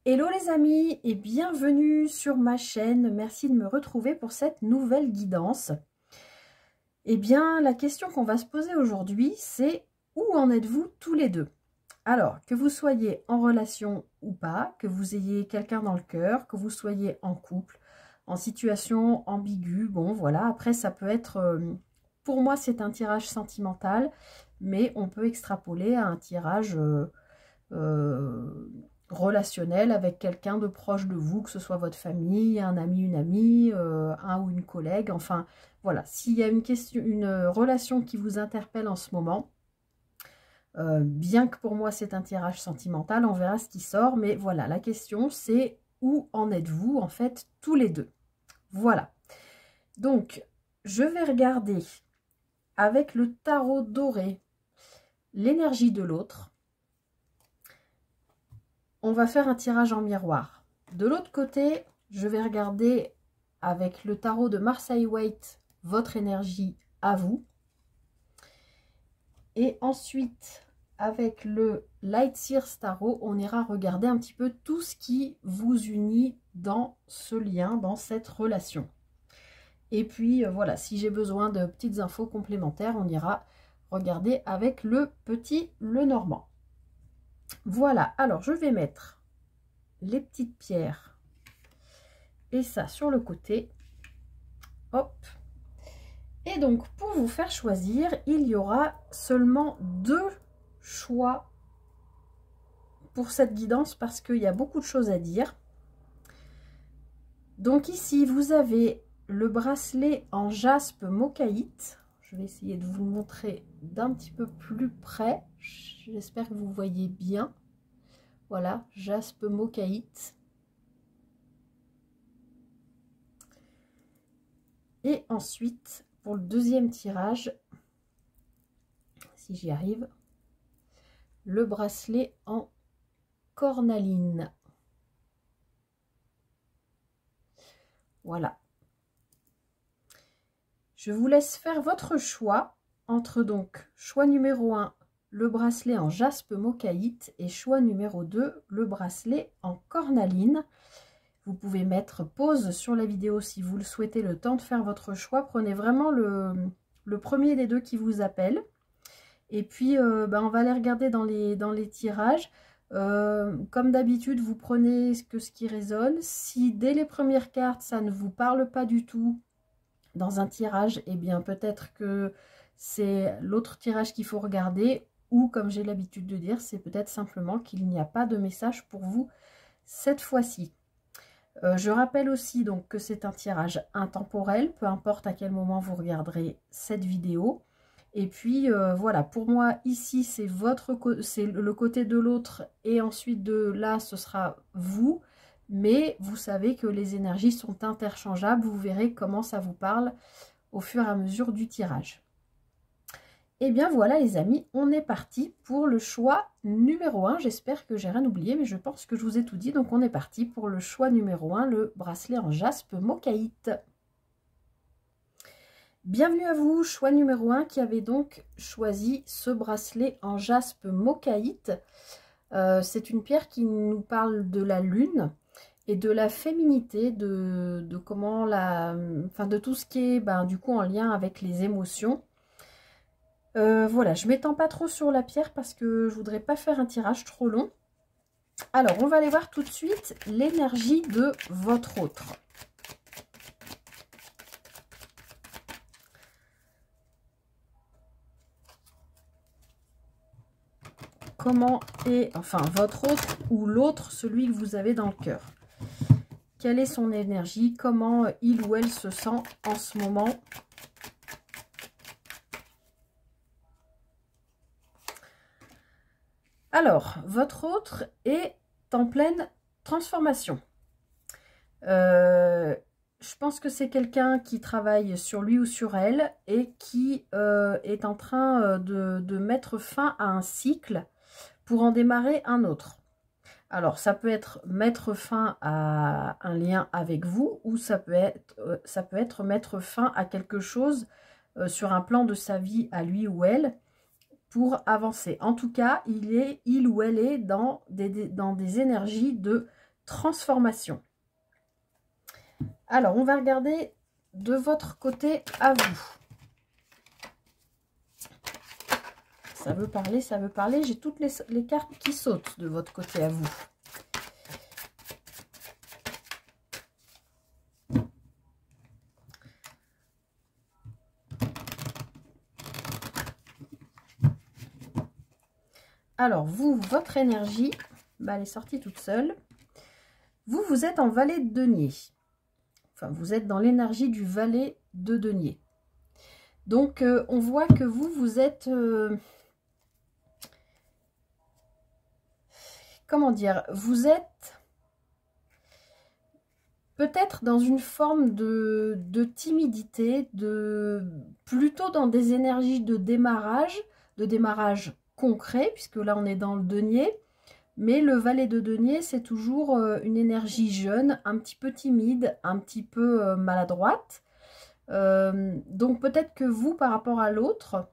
Hello les amis et bienvenue sur ma chaîne. Merci de me retrouver pour cette nouvelle guidance. Eh bien, la question qu'on va se poser aujourd'hui, c'est où en êtes-vous tous les deux? Alors, que vous soyez en relation ou pas, que vous ayez quelqu'un dans le cœur, que vous soyez en couple, en situation ambiguë, bon voilà, après ça peut être... pour moi, c'est un tirage sentimental, mais on peut extrapoler à un tirage... relationnel avec quelqu'un de proche de vous, que ce soit votre famille, un ami, une amie, un ou une collègue, enfin voilà, s'il y a une relation qui vous interpelle en ce moment, bien que pour moi c'est un tirage sentimental, on verra ce qui sort, mais voilà, la question c'est où en êtes-vous en fait tous les deux? Voilà, donc je vais regarder avec le tarot doré l'énergie de l'autre. On va faire un tirage en miroir. De l'autre côté, je vais regarder avec le tarot de Marseille Waite votre énergie à vous. Et ensuite, avec le Light Sears Tarot, on ira regarder un petit peu tout ce qui vous unit dans ce lien, dans cette relation. Et puis, voilà, si j'ai besoin de petites infos complémentaires, on ira regarder avec le petit Lenormand. Voilà, alors je vais mettre les petites pierres et ça sur le côté, hop. Et donc pour vous faire choisir, il y aura seulement 2 choix pour cette guidance parce qu'il y a beaucoup de choses à dire. Donc ici vous avez le bracelet en jaspe mocaïte. Je vais essayer de vous le montrer d'un petit peu plus près, j'espère que vous voyez bien. Voilà, jaspe mocaïte. Et ensuite, pour le deuxième tirage, si j'y arrive, le bracelet en cornaline. Voilà. Je vous laisse faire votre choix entre donc choix numéro 1, le bracelet en jaspe mocaïte, et choix numéro 2, le bracelet en cornaline. Vous pouvez mettre pause sur la vidéo si vous le souhaitez, le temps de faire votre choix. Prenez vraiment le premier des deux qui vous appelle. Et puis, on va les regarder dans les tirages. Comme d'habitude, vous prenez ce qui résonne. Si dès les premières cartes, ça ne vous parle pas du tout dans un tirage, eh bien peut-être que c'est l'autre tirage qu'il faut regarder. Ou, comme j'ai l'habitude de dire, c'est peut-être simplement qu'il n'y a pas de message pour vous cette fois-ci. Je rappelle aussi donc que c'est un tirage intemporel, peu importe à quel moment vous regarderez cette vidéo. Et puis voilà, pour moi ici c'est le côté de l'autre et ensuite de là ce sera vous. Mais vous savez que les énergies sont interchangeables, vous verrez comment ça vous parle au fur et à mesure du tirage. Et bien voilà les amis, on est parti pour le choix numéro 1. J'espère que j'ai rien oublié, mais je pense que je vous ai tout dit. Donc on est parti pour le choix numéro 1, le bracelet en jaspe mocaïte. Bienvenue à vous, choix numéro 1 qui avait donc choisi ce bracelet en jaspe mocaïte. C'est une pierre qui nous parle de la lune et de la féminité, de comment de tout ce qui est du coup en lien avec les émotions. Voilà, je m'étends pas trop sur la pierre parce que je voudrais pas faire un tirage trop long. Alors, on va aller voir tout de suite l'énergie de votre autre. Comment est, enfin, votre autre ou l'autre, celui que vous avez dans le cœur. Quelle est son énergie? Comment il ou elle se sent en ce moment? Alors, votre autre est en pleine transformation. Je pense que c'est quelqu'un qui travaille sur lui ou sur elle et qui est en train de mettre fin à un cycle pour en démarrer un autre. Alors, ça peut être mettre fin à un lien avec vous ou ça peut être mettre fin à quelque chose sur un plan de sa vie à lui ou elle pour avancer. En tout cas, il ou elle est dans des énergies de transformation. Alors, on va regarder de votre côté à vous. Ça veut parler, ça veut parler. J'ai toutes les cartes qui sautent de votre côté à vous. Alors, vous, votre énergie, bah, elle est sortie toute seule. Vous, vous êtes en valet de denier. Enfin, vous êtes dans l'énergie du valet de denier. Donc, on voit que vous êtes... comment dire? Vous êtes peut-être dans une forme de timidité, plutôt dans des énergies de démarrage concret, puisque là, on est dans le denier. Mais le valet de denier, c'est toujours une énergie jeune, un petit peu timide, un petit peu maladroite. Donc peut-être que vous, par rapport à l'autre,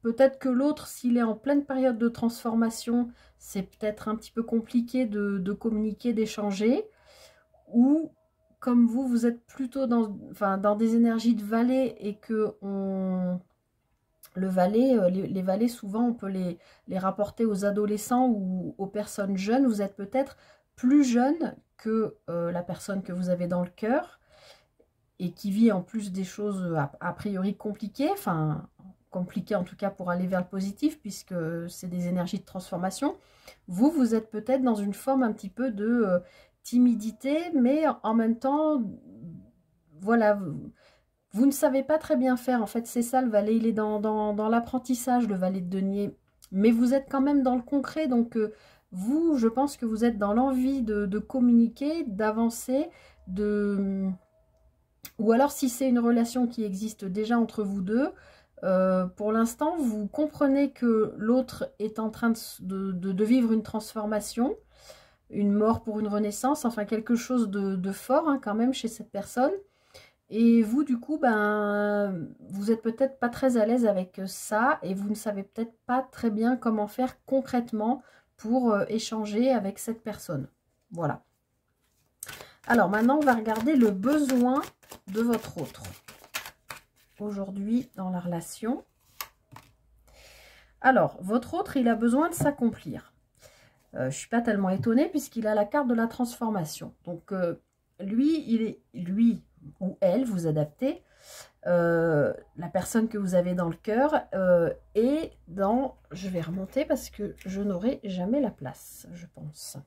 peut-être que l'autre, s'il est en pleine période de transformation, c'est peut-être un petit peu compliqué de communiquer, d'échanger. Ou comme vous êtes plutôt dans des énergies de valet et que le valet, les valets, souvent, on peut les rapporter aux adolescents ou aux personnes jeunes. Vous êtes peut-être plus jeune que la personne que vous avez dans le cœur et qui vit en plus des choses a priori compliquées, enfin, compliquées en tout cas pour aller vers le positif, puisque c'est des énergies de transformation. Vous êtes peut-être dans une forme un petit peu de timidité, mais en même temps, voilà... Vous ne savez pas très bien faire, en fait, c'est ça le valet, il est dans l'apprentissage, le valet de denier. Mais vous êtes quand même dans le concret, donc vous, je pense que vous êtes dans l'envie de communiquer, d'avancer, ou alors si c'est une relation qui existe déjà entre vous deux, pour l'instant, vous comprenez que l'autre est en train de vivre une transformation, une mort pour une renaissance, enfin quelque chose de fort hein, quand même chez cette personne. Et vous, du coup, ben, vous êtes peut-être pas très à l'aise avec ça et vous ne savez peut-être pas très bien comment faire concrètement pour échanger avec cette personne. Voilà. Alors maintenant, on va regarder le besoin de votre autre. Aujourd'hui, dans la relation. Alors, votre autre, il a besoin de s'accomplir. Je ne suis pas tellement étonnée puisqu'il a la carte de la transformation. Donc, lui ou elle, vous adaptez, la personne que vous avez dans le cœur et dans... Je vais remonter parce que je n'aurai jamais la place, je pense.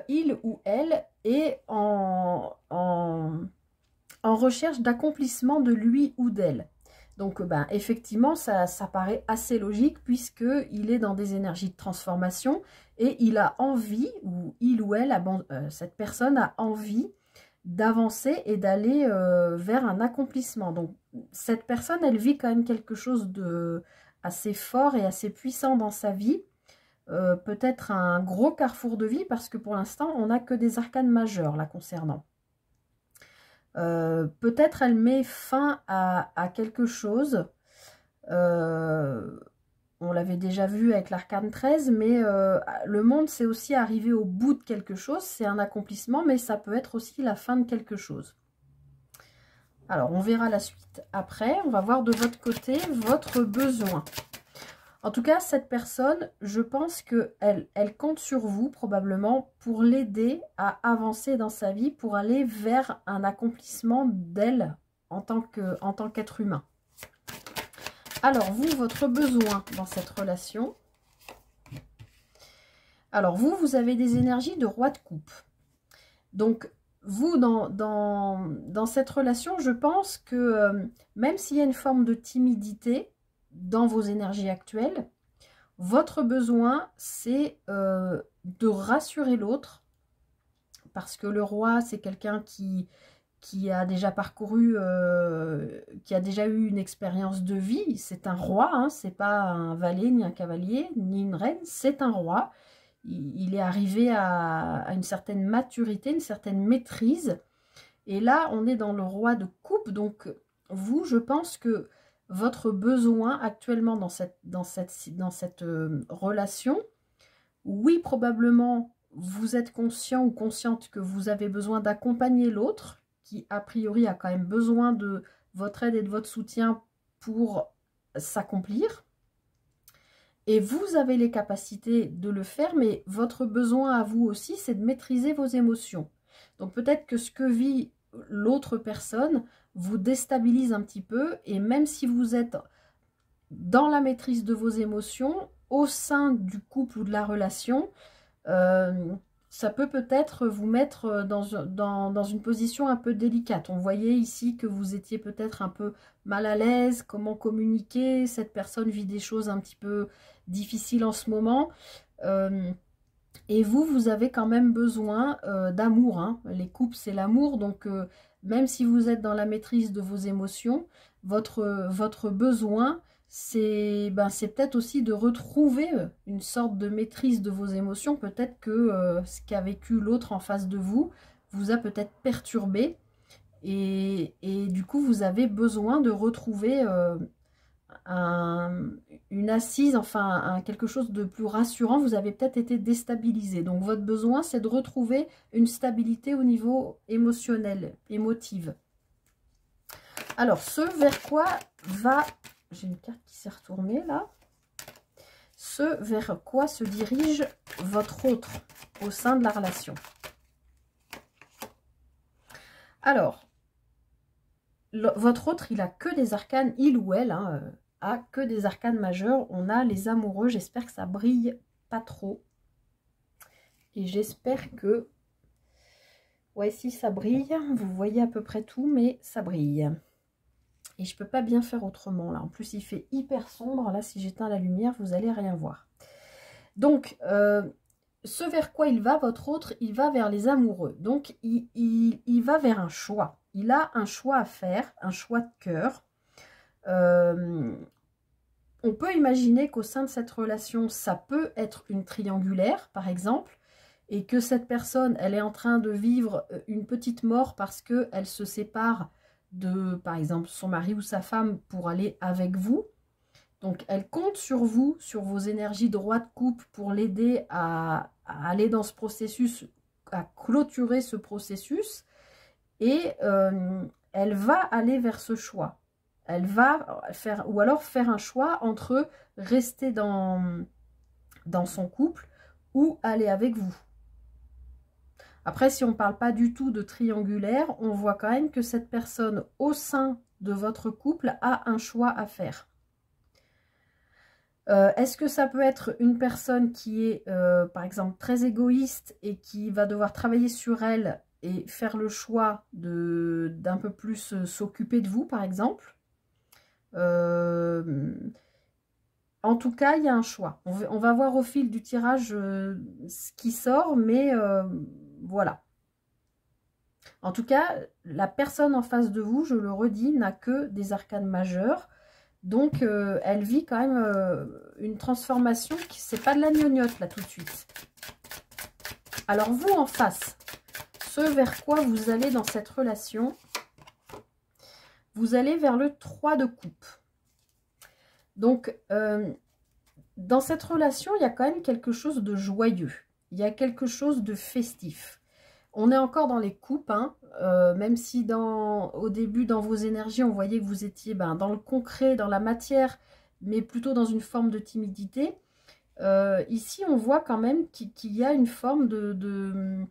Il ou elle est en recherche d'accomplissement de lui ou d'elle. Donc, ben, effectivement, ça paraît assez logique puisqu'il est dans des énergies de transformation et il a envie, ou il ou elle, cette personne a envie d'avancer et d'aller vers un accomplissement. Donc, cette personne, elle vit quand même quelque chose de assez fort et assez puissant dans sa vie. Peut-être un gros carrefour de vie parce que pour l'instant, on n'a que des arcanes majeures là concernant. Peut-être elle met fin à quelque chose. On l'avait déjà vu avec l'arcane 13, mais le monde, c'est aussi arriver au bout de quelque chose. C'est un accomplissement, mais ça peut être aussi la fin de quelque chose. Alors, on verra la suite après. On va voir de votre côté votre besoin. En tout cas, cette personne, je pense qu'elle compte sur vous probablement pour l'aider à avancer dans sa vie, pour aller vers un accomplissement d'elle en tant qu'être humain. Alors, vous, votre besoin dans cette relation. Alors, vous avez des énergies de roi de coupe. Donc, vous, dans cette relation, je pense que même s'il y a une forme de timidité dans vos énergies actuelles, votre besoin, c'est de rassurer l'autre. Parce que le roi, c'est quelqu'un qui a déjà parcouru, qui a déjà eu une expérience de vie. C'est un roi, hein, c'est pas un valet, ni un cavalier, ni une reine, c'est un roi. Il est arrivé à une certaine maturité, une certaine maîtrise. Et là, on est dans le roi de coupe. Donc, vous, je pense que votre besoin actuellement dans cette relation, oui, probablement, vous êtes conscient ou consciente que vous avez besoin d'accompagner l'autre, qui a priori a quand même besoin de votre aide et de votre soutien pour s'accomplir. Et vous avez les capacités de le faire, mais votre besoin à vous aussi, c'est de maîtriser vos émotions. Donc peut-être que ce que vit l'autre personne vous déstabilise un petit peu, et même si vous êtes dans la maîtrise de vos émotions, au sein du couple ou de la relation, ça peut peut-être vous mettre dans une position un peu délicate. On voyait ici que vous étiez peut-être un peu mal à l'aise, comment communiquer, cette personne vit des choses un petit peu difficiles en ce moment. Et vous avez quand même besoin d'amour, hein. Les couples, c'est l'amour, donc même si vous êtes dans la maîtrise de vos émotions, votre besoin, c'est peut-être aussi de retrouver une sorte de maîtrise de vos émotions. Peut-être que ce qu'a vécu l'autre en face de vous a peut-être perturbé, et du coup, vous avez besoin de retrouver une assise, enfin quelque chose de plus rassurant. Vous avez peut-être été déstabilisé, donc votre besoin, c'est de retrouver une stabilité au niveau émotionnel, émotive. Alors, ce vers quoi va... J'ai une carte qui s'est retournée là. Ce vers quoi se dirige votre autre au sein de la relation. Alors, votre autre, il a que des arcanes, il ou elle, hein, a que des arcanes majeurs. On a les amoureux, j'espère que ça brille pas trop. Et j'espère que... Ouais, si ça brille, vous voyez à peu près tout, mais ça brille. Et je peux pas bien faire autrement là. En plus, il fait hyper sombre. Là, si j'éteins la lumière, vous allez rien voir. Donc, ce vers quoi il va, votre autre, il va vers les amoureux. Donc, il va vers un choix. Il a un choix à faire, un choix de cœur. On peut imaginer qu'au sein de cette relation, ça peut être une triangulaire, par exemple, et que cette personne, elle est en train de vivre une petite mort parce qu'elle se sépare de, par exemple, son mari ou sa femme pour aller avec vous. Donc, elle compte sur vous, sur vos énergies droit de couple pour l'aider à aller dans ce processus, à clôturer ce processus. Et elle va aller vers ce choix. Elle va faire, ou alors faire un choix entre rester dans son couple ou aller avec vous. Après, si on ne parle pas du tout de triangulaire, on voit quand même que cette personne au sein de votre couple a un choix à faire. Est-ce que ça peut être une personne qui est, par exemple, très égoïste et qui va devoir travailler sur elle et faire le choix d'un peu plus s'occuper de vous, par exemple? En tout cas, il y a un choix. On va voir au fil du tirage ce qui sort, mais voilà. En tout cas, la personne en face de vous, je le redis, n'a que des arcanes majeures. Donc, elle vit quand même une transformation qui, c'est pas de la gnognotte, là, tout de suite. Alors, vous, en face, ce vers quoi vous allez dans cette relation, vous allez vers le 3 de coupe. Donc, dans cette relation, il y a quand même quelque chose de joyeux. Il y a quelque chose de festif. On est encore dans les coupes, hein, même si au début, dans vos énergies, on voyait que vous étiez dans le concret, dans la matière, mais plutôt dans une forme de timidité. Ici, on voit quand même qu'il y a une forme de...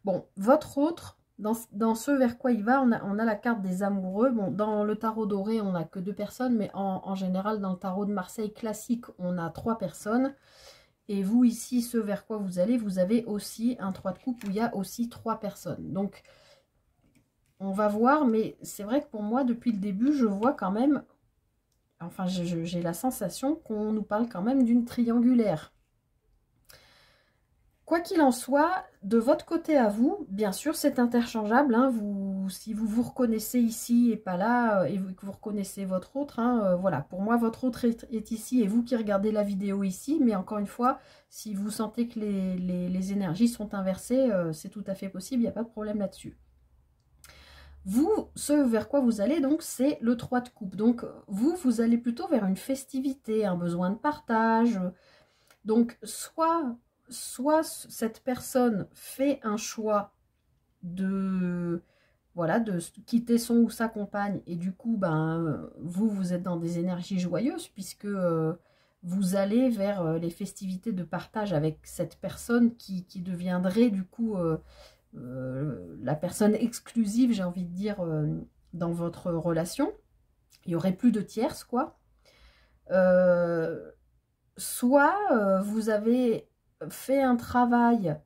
Bon, votre autre, dans ce vers quoi il va, on a la carte des amoureux. Bon, dans le tarot doré, on n'a que 2 personnes, mais en général, dans le tarot de Marseille classique, on a 3 personnes. Et vous, ici, ce vers quoi vous allez, vous avez aussi un 3 de coupe où il y a aussi 3 personnes. Donc, on va voir, mais c'est vrai que pour moi, depuis le début, je vois quand même... Enfin, j'ai la sensation qu'on nous parle quand même d'une triangulaire. Quoi qu'il en soit, de votre côté à vous, bien sûr, c'est interchangeable. Hein, si vous vous reconnaissez ici et pas là, et que vous reconnaissez votre autre, hein, voilà. Pour moi, votre autre est ici et vous qui regardez la vidéo ici. Mais encore une fois, si vous sentez que les énergies sont inversées, c'est tout à fait possible, il n'y a pas de problème là-dessus. Vous, ce vers quoi vous allez, donc, c'est le 3 de coupe. Donc, vous allez plutôt vers une festivité, un besoin de partage. Donc, soit... soit cette personne fait un choix de, voilà, de quitter son ou sa compagne, et du coup, ben, vous êtes dans des énergies joyeuses, puisque vous allez vers les festivités de partage avec cette personne qui deviendrait du coup la personne exclusive, j'ai envie de dire, dans votre relation. Il n'y aurait plus de tierces, quoi. Soit vous avez fait un travail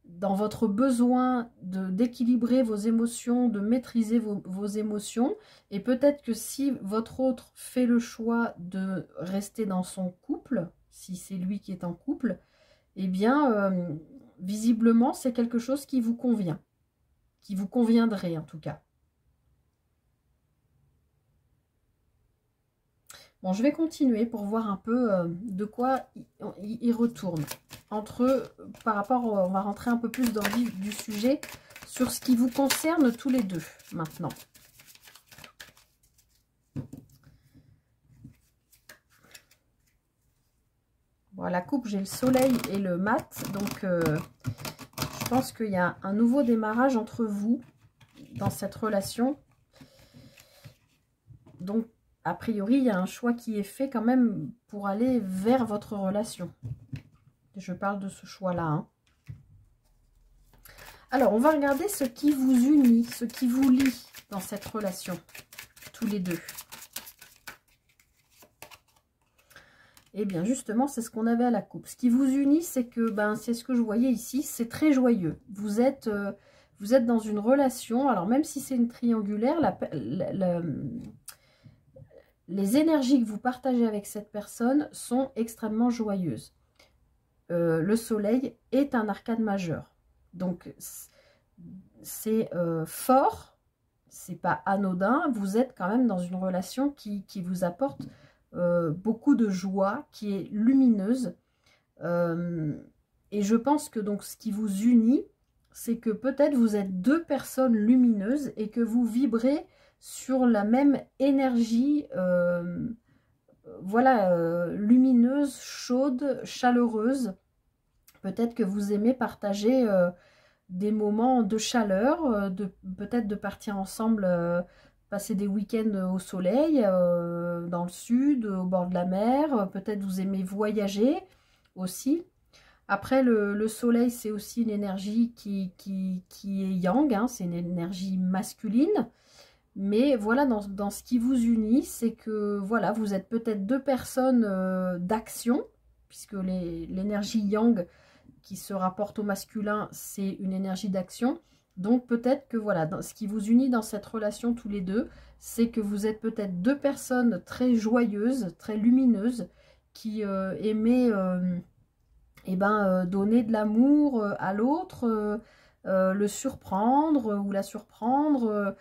dans votre besoin d'équilibrer vos émotions, de maîtriser vos émotions, et peut-être que si votre autre fait le choix de rester dans son couple, si c'est lui qui est en couple, eh bien, visiblement, c'est quelque chose qui vous convient, qui vous conviendrait en tout cas. Bon, je vais continuer pour voir un peu de quoi il retourne. Par rapport, on va rentrer un peu plus dans le vif du sujet sur ce qui vous concerne tous les deux maintenant. Bon, à la coupe, j'ai le soleil et le mat, donc je pense qu'il y a un nouveau démarrage entre vous dans cette relation. Donc, a priori, il y a un choix qui est fait quand même pour aller vers votre relation. Je parle de ce choix-là. Hein. Alors, on va regarder ce qui vous unit, ce qui vous lie dans cette relation, tous les deux. Eh bien, justement, c'est ce qu'on avait à la coupe. Ce qui vous unit, c'est que, ben, c'est ce que je voyais ici, c'est très joyeux. Vous êtes dans une relation, alors même si c'est une triangulaire, les énergies que vous partagez avec cette personne sont extrêmement joyeuses. Le soleil est un arcane majeur. Donc, c'est fort, c'est pas anodin. Vous êtes quand même dans une relation qui vous apporte beaucoup de joie, qui est lumineuse. Et je pense que donc ce qui vous unit, c'est que peut-être vous êtes deux personnes lumineuses et que vous vibrez sur la même énergie, voilà, lumineuse, chaude, chaleureuse. Peut-être que vous aimez partager des moments de chaleur, peut-être de partir ensemble, passer des week-ends au soleil, dans le sud, au bord de la mer. Peut-être vous aimez voyager aussi. Après, le soleil, c'est aussi une énergie qui est yang, hein, c'est une énergie masculine. Mais voilà, dans ce qui vous unit, c'est que voilà, vous êtes peut-être deux personnes d'action, puisque l'énergie yang qui se rapporte au masculin, c'est une énergie d'action. Donc peut-être que voilà, ce qui vous unit dans cette relation tous les deux, c'est que vous êtes peut-être deux personnes très joyeuses, très lumineuses, qui aimez donner de l'amour à l'autre, le surprendre ou la surprendre,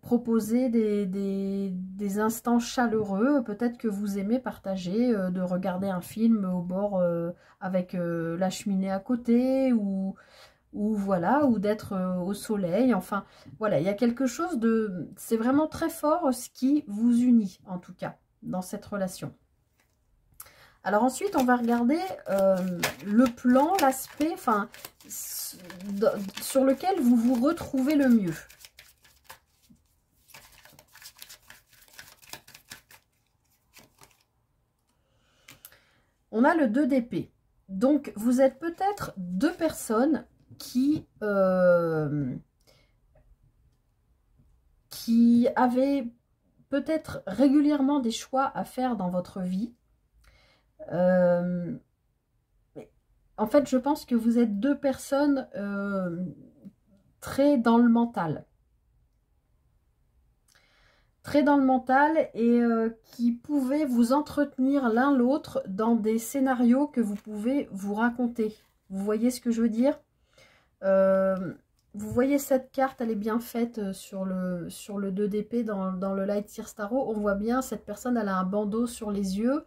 proposer des instants chaleureux. Peut-être que vous aimez partager, de regarder un film au bord avec la cheminée à côté, ou voilà, ou d'être au soleil. Enfin, voilà, il y a quelque chose de... C'est vraiment très fort ce qui vous unit, en tout cas, dans cette relation. Alors ensuite, on va regarder le plan, l'aspect, enfin, sur lequel vous vous retrouvez le mieux. On a le 2 d'épée. Donc, vous êtes peut-être deux personnes qui avaient peut-être régulièrement des choix à faire dans votre vie. En fait, je pense que vous êtes deux personnes très dans le mental. Très dans le mental, et qui pouvaient vous entretenir l'un l'autre dans des scénarios que vous pouvez vous raconter. Vous voyez ce que je veux dire? Vous voyez cette carte, elle est bien faite sur le 2 d'épée dans le Light Seer Tarot. On voit bien, cette personne, elle a un bandeau sur les yeux,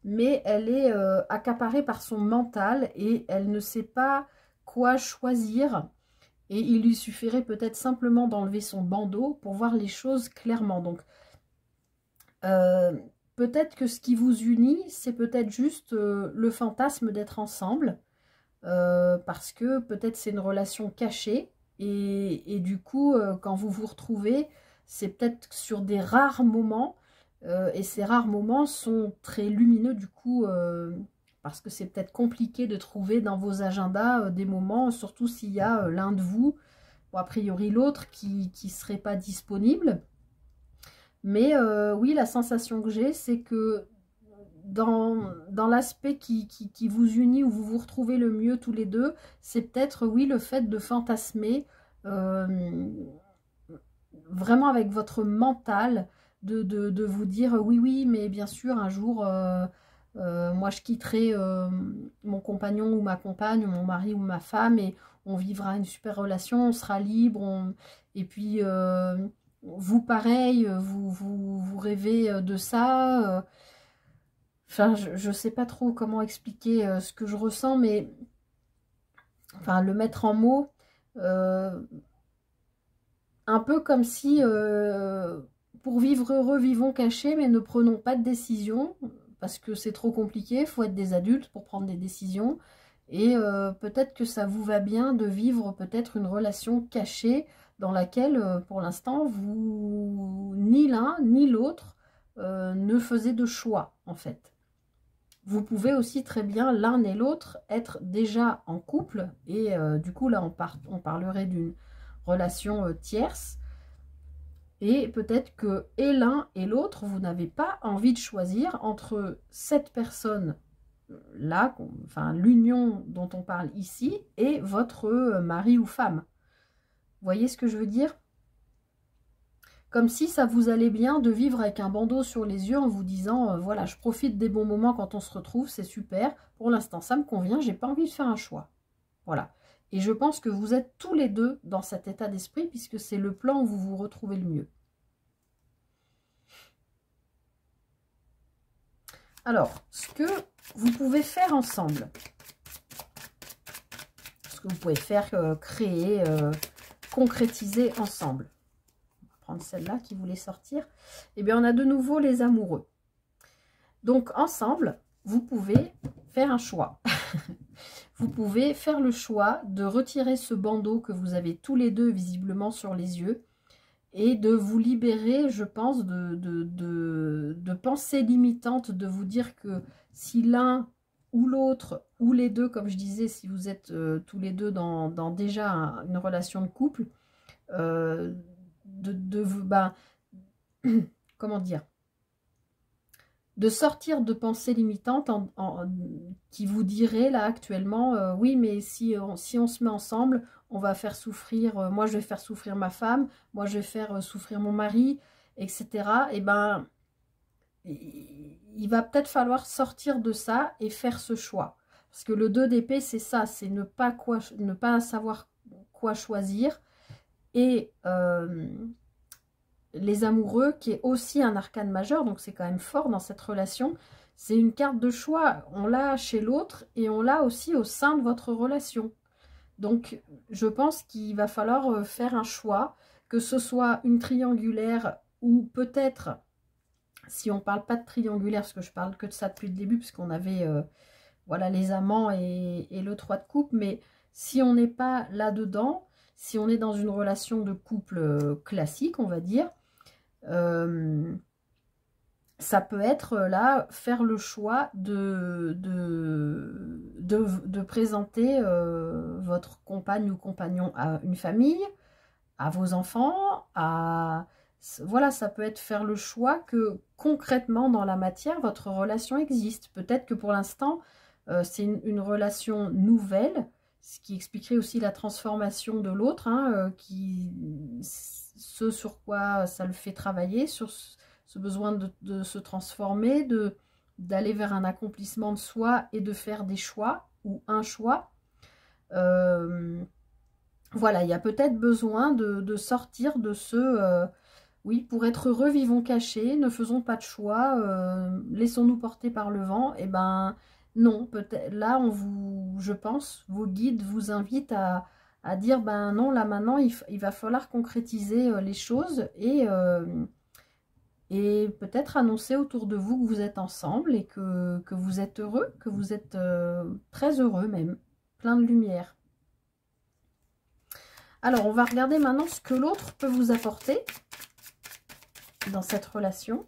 mais elle est accaparée par son mental et elle ne sait pas quoi choisir. Et il lui suffirait peut-être simplement d'enlever son bandeau pour voir les choses clairement. Donc, peut-être que ce qui vous unit, c'est peut-être juste le fantasme d'être ensemble, parce que peut-être c'est une relation cachée, et du coup, quand vous vous retrouvez, c'est peut-être sur des rares moments, et ces rares moments sont très lumineux du coup, parce que c'est peut-être compliqué de trouver dans vos agendas des moments, surtout s'il y a l'un de vous, ou a priori l'autre, qui ne serait pas disponible. Mais oui, la sensation que j'ai, c'est que dans l'aspect qui vous unit, où vous vous retrouvez le mieux tous les deux, c'est peut-être, oui, le fait de fantasmer, vraiment avec votre mental, de vous dire, oui, oui, mais bien sûr, un jour, moi, je quitterai mon compagnon ou ma compagne, ou mon mari ou ma femme, et on vivra une super relation, on sera libre, et puis... vous, pareil, vous rêvez de ça. Enfin, je ne sais pas trop comment expliquer ce que je ressens, mais enfin, le mettre en mots, un peu comme si, pour vivre heureux, vivons cachés, mais ne prenons pas de décision, parce que c'est trop compliqué, il faut être des adultes pour prendre des décisions, et peut-être que ça vous va bien de vivre peut-être une relation cachée, dans laquelle, pour l'instant, vous, ni l'un ni l'autre, ne faisiez de choix, en fait. Vous pouvez aussi très bien, l'un et l'autre, être déjà en couple, et du coup, là, on parlerait d'une relation tierce, et peut-être que et l'un et l'autre, vous n'avez pas envie de choisir entre cette personne là, enfin l'union dont on parle ici, et votre mari ou femme. Vous voyez ce que je veux dire? Comme si ça vous allait bien de vivre avec un bandeau sur les yeux en vous disant, voilà, je profite des bons moments quand on se retrouve, c'est super. Pour l'instant, ça me convient, j'ai pas envie de faire un choix. Voilà. Et je pense que vous êtes tous les deux dans cet état d'esprit, puisque c'est le plan où vous vous retrouvez le mieux. Alors, ce que vous pouvez faire ensemble, ce que vous pouvez faire, créer, concrétiser ensemble. Prendre celle-là qui voulait sortir. Eh bien, on a de nouveau les amoureux. Donc, ensemble, vous pouvez faire un choix. Vous pouvez faire le choix de retirer ce bandeau que vous avez tous les deux visiblement sur les yeux, et de vous libérer, je pense, de pensées limitantes, de vous dire que si l'un ou l'autre, ou les deux, comme je disais, si vous êtes tous les deux dans déjà une relation de couple, comment dire, de sortir de pensées limitantes qui vous diraient là actuellement, oui, mais si on se met ensemble, on va faire souffrir, moi je vais faire souffrir ma femme, moi je vais faire souffrir mon mari, etc. Et ben, il va peut-être falloir sortir de ça et faire ce choix. Parce que le 2 d'épée, c'est ça, c'est ne pas savoir quoi choisir. Et les amoureux, qui est aussi un arcane majeur, donc c'est quand même fort dans cette relation, c'est une carte de choix. On l'a chez l'autre et on l'a aussi au sein de votre relation. Donc, je pense qu'il va falloir faire un choix, que ce soit une triangulaire ou peut-être, si on ne parle pas de triangulaire, parce que je parle que de ça depuis le début, puisqu'on avait voilà, les amants et le 3 de coupe, mais si on n'est pas là-dedans, si on est dans une relation de couple classique, on va dire, ça peut être là, faire le choix de présenter votre compagne ou compagnon à une famille, à vos enfants, voilà, ça peut être faire le choix que concrètement dans la matière, votre relation existe. Peut-être que pour l'instant, c'est une relation nouvelle, ce qui expliquerait aussi la transformation de l'autre, hein, ce sur quoi ça le fait travailler, sur ce besoin de se transformer, d'aller vers un accomplissement de soi et de faire des choix, ou un choix. Voilà, il y a peut-être besoin de sortir de ce... oui, pour être heureux, vivons cachés, ne faisons pas de choix, laissons-nous porter par le vent. Et ben non, peut-être là, je pense, vos guides vous invitent à dire, ben non, là maintenant, il va falloir concrétiser les choses, et peut-être annoncer autour de vous que vous êtes ensemble et que vous êtes heureux, que vous êtes très heureux même, plein de lumière. Alors, on va regarder maintenant ce que l'autre peut vous apporter dans cette relation.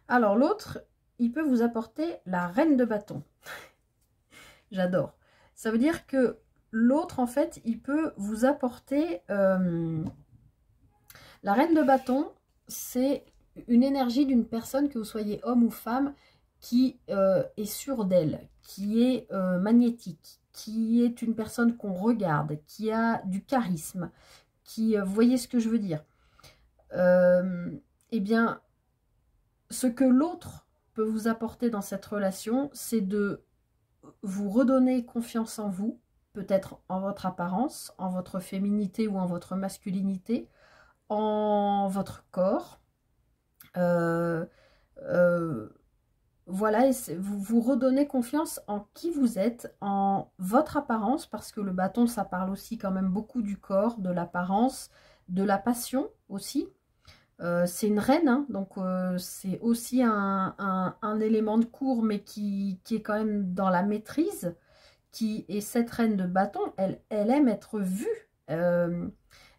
Alors, l'autre, il peut vous apporter la reine de bâton. J'adore. Ça veut dire que l'autre, en fait, il peut vous apporter... la reine de bâton, c'est une énergie d'une personne, que vous soyez homme ou femme, qui est sûre d'elle, qui est magnétique, qui est une personne qu'on regarde, qui a du charisme, qui... vous voyez ce que je veux dire? Eh bien, ce que l'autre peut vous apporter dans cette relation, c'est de vous redonner confiance en vous, peut-être en votre apparence, en votre féminité ou en votre masculinité, en votre corps. Voilà, et vous vous redonnez confiance en qui vous êtes, en votre apparence, parce que le bâton, ça parle aussi quand même beaucoup du corps, de l'apparence, de la passion aussi. C'est une reine, hein, donc c'est aussi un élément de cours, mais qui est quand même dans la maîtrise. Et cette reine de bâton, elle aime être vue.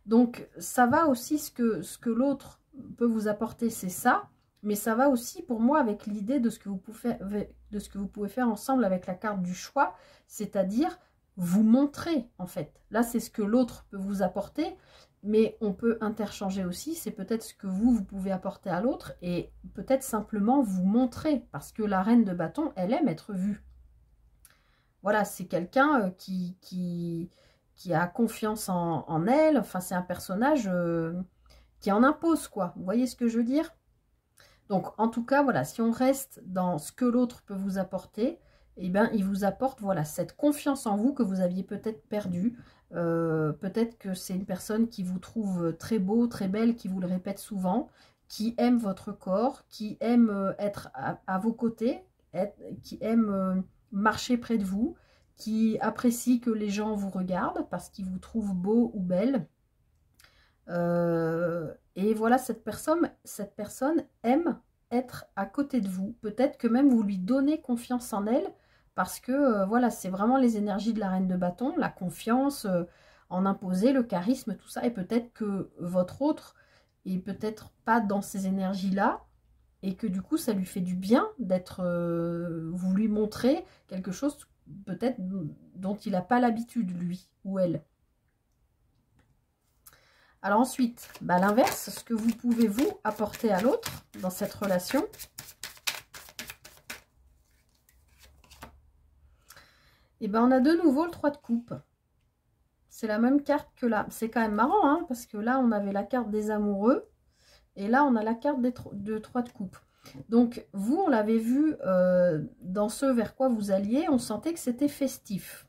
Donc ça va aussi, ce que l'autre peut vous apporter, c'est ça. Mais ça va aussi pour moi avec l'idée de ce que vous pouvez faire ensemble avec la carte du choix, c'est-à-dire vous montrer en fait. Là, c'est ce que l'autre peut vous apporter, mais on peut interchanger aussi. C'est peut-être ce que vous pouvez apporter à l'autre et peut-être simplement vous montrer, parce que la reine de bâton, elle aime être vue. Voilà, c'est quelqu'un qui a confiance en elle. Enfin, c'est un personnage qui en impose, quoi. Vous voyez ce que je veux dire? Donc, en tout cas, voilà, si on reste dans ce que l'autre peut vous apporter, eh bien, il vous apporte, voilà, cette confiance en vous que vous aviez peut-être perdue. Peut-être que c'est une personne qui vous trouve très beau, très belle, qui vous le répète souvent, qui aime votre corps, qui aime être à vos côtés, qui aime marcher près de vous, qui apprécie que les gens vous regardent parce qu'ils vous trouvent beau ou belle. Et voilà, cette personne aime être à côté de vous. Peut-être que même vous lui donnez confiance en elle, parce que voilà, c'est vraiment les énergies de la reine de bâton, la confiance en imposer, le charisme, tout ça. Et peut-être que votre autre est peut-être pas dans ces énergies-là, et que du coup, ça lui fait du bien d'être... vous lui montrez quelque chose peut-être dont il n'a pas l'habitude, lui ou elle. Alors ensuite, bah, l'inverse, ce que vous pouvez vous apporter à l'autre dans cette relation. Et ben on a de nouveau le 3 de coupe. C'est la même carte que là. C'est quand même marrant, hein, parce que là, on avait la carte des amoureux. Et là, on a la carte de 3 de coupe. Donc, vous, on l'avait vu dans ce vers quoi vous alliez. On sentait que c'était festif.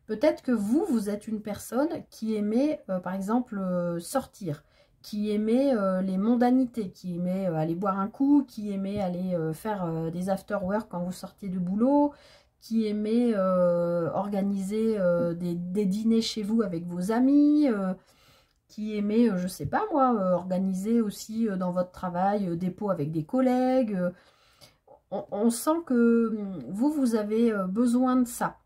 Peut-être que vous êtes une personne qui aimait, par exemple, sortir, qui aimait les mondanités, qui aimait aller boire un coup, qui aimait aller faire des after-work quand vous sortiez du boulot, qui aimait organiser des dîners chez vous avec vos amis, qui aimait, je sais pas moi, organiser aussi dans votre travail des pots avec des collègues. On sent que vous avez besoin de ça.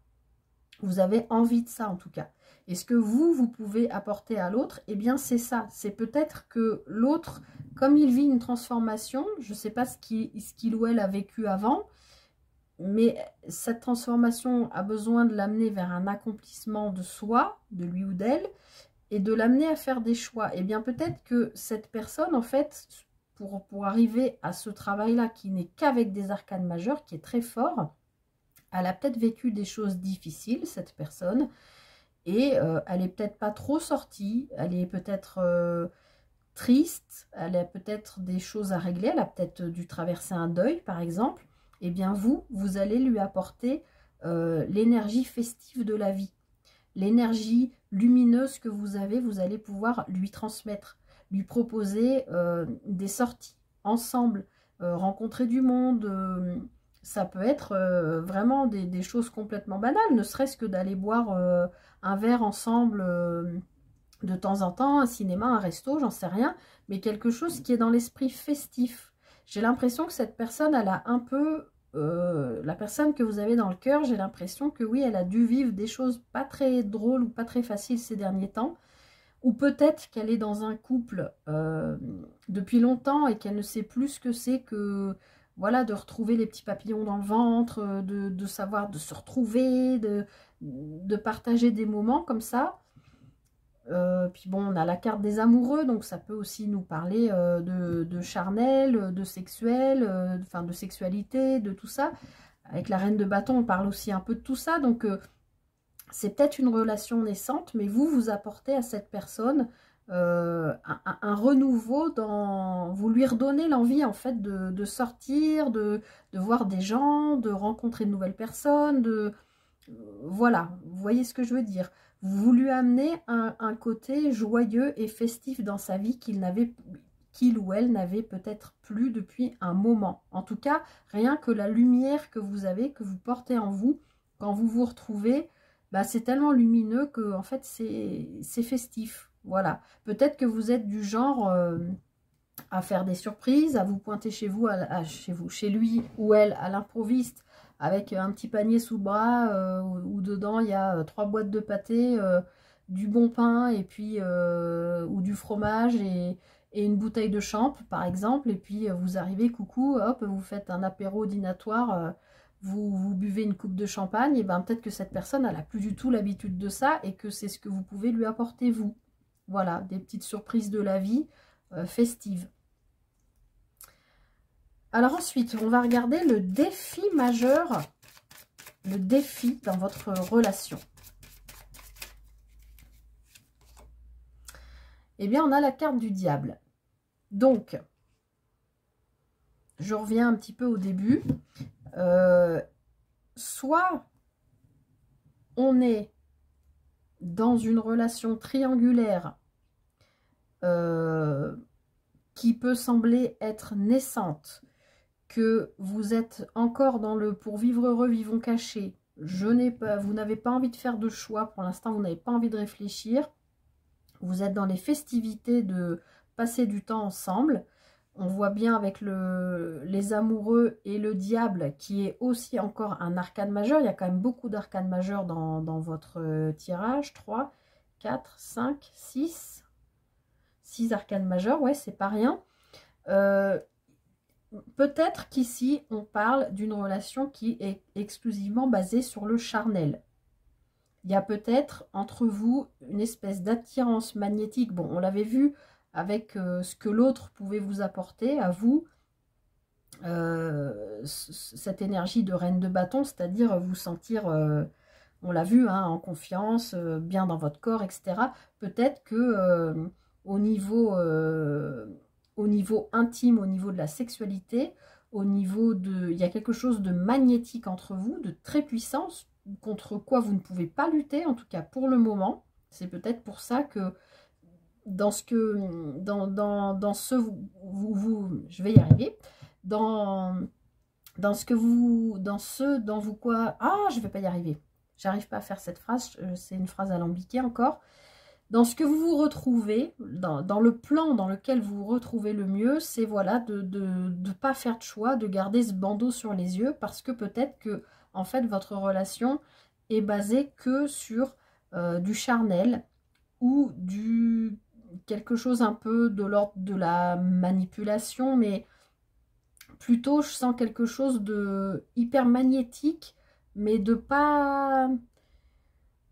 Vous avez envie de ça en tout cas. Et ce que vous pouvez apporter à l'autre, eh bien c'est ça. C'est peut-être que l'autre, comme il vit une transformation, je ne sais pas ce qu'il ou elle a vécu avant, mais cette transformation a besoin de l'amener vers un accomplissement de soi, de lui ou d'elle, et de l'amener à faire des choix. Eh bien peut-être que cette personne, en fait, pour arriver à ce travail-là, qui n'est qu'avec des arcanes majeures, qui est très fort, elle a peut-être vécu des choses difficiles, cette personne, et elle n'est peut-être pas trop sortie, elle est peut-être triste, elle a peut-être des choses à régler, elle a peut-être dû traverser un deuil, par exemple. Eh bien vous allez lui apporter l'énergie festive de la vie. L'énergie lumineuse que vous avez, vous allez pouvoir lui transmettre, lui proposer des sorties ensemble, rencontrer du monde. Ça peut être vraiment des choses complètement banales, ne serait-ce que d'aller boire un verre ensemble de temps en temps, un cinéma, un resto, j'en sais rien, mais quelque chose qui est dans l'esprit festif. J'ai l'impression que cette personne, elle a un peu... la personne que vous avez dans le cœur, j'ai l'impression que oui, elle a dû vivre des choses pas très drôles ou pas très faciles ces derniers temps. Ou peut-être qu'elle est dans un couple depuis longtemps et qu'elle ne sait plus ce que c'est que, voilà, de retrouver les petits papillons dans le ventre, de savoir, de se retrouver, de partager des moments comme ça. Puis bon, on a la carte des amoureux, donc ça peut aussi nous parler de charnel, de sexuel, enfin de sexualité, de tout ça. Avec la reine de bâton, on parle aussi un peu de tout ça, donc c'est peut-être une relation naissante, mais vous apportez à cette personne un renouveau vous lui redonnez l'envie en fait de sortir, de voir des gens, de rencontrer de nouvelles personnes, voilà, vous voyez ce que je veux dire. Vous lui amenez un côté joyeux et festif dans sa vie qu'il ou elle n'avait peut-être plus depuis un moment. En tout cas, rien que la lumière que vous avez, que vous portez en vous, quand vous vous retrouvez, bah, c'est tellement lumineux que en fait c'est festif. Voilà. Peut-être que vous êtes du genre à faire des surprises, à vous pointer chez vous, chez lui ou elle à l'improviste, avec un petit panier sous le bras où dedans il y a 3 boîtes de pâté, du bon pain et puis ou du fromage et une bouteille de champ par exemple, et puis vous arrivez, coucou, hop, vous faites un apéro dînatoire, vous buvez une coupe de champagne, et ben peut-être que cette personne elle a plus du tout l'habitude de ça et que c'est ce que vous pouvez lui apporter vous. Voilà, des petites surprises de la vie festives. Alors ensuite, on va regarder le défi majeur, le défi dans votre relation. Eh bien, on a la carte du diable. Donc, je reviens un petit peu au début. Soit on est dans une relation triangulaire qui peut sembler être naissante, que vous êtes encore dans le pour vivre heureux, vivons cachés. Vous n'avez pas envie de faire de choix pour l'instant, vous n'avez pas envie de réfléchir. Vous êtes dans les festivités de passer du temps ensemble. On voit bien avec les amoureux et le diable qui est aussi encore un arcane majeur. Il y a quand même beaucoup d'arcanes majeurs dans votre tirage. 3, 4, 5, 6. 6 arcanes majeurs, ouais, c'est pas rien. Peut-être qu'ici, on parle d'une relation qui est exclusivement basée sur le charnel. Il y a peut-être entre vous une espèce d'attirance magnétique. Bon, on l'avait vu avec ce que l'autre pouvait vous apporter à vous. Cette énergie de reine de bâton, c'est-à-dire vous sentir, on l'a vu, hein, en confiance, bien dans votre corps, etc. Peut-être que au niveau intime, au niveau de la sexualité, il y a quelque chose de magnétique entre vous, de très puissant, contre quoi vous ne pouvez pas lutter, en tout cas pour le moment. C'est peut-être pour ça que je vais y arriver, dans ce dont vous quoi, je vais pas y arriver, j'arrive pas à faire cette phrase, c'est une phrase alambiquée encore. Dans ce que vous vous retrouvez, dans le plan dans lequel vous vous retrouvez le mieux, c'est voilà, de ne pas faire de choix, de garder ce bandeau sur les yeux, parce que peut-être que, en fait, votre relation est basée que sur du charnel ou quelque chose un peu de l'ordre de la manipulation, mais plutôt, je sens quelque chose de hyper magnétique, mais de pas...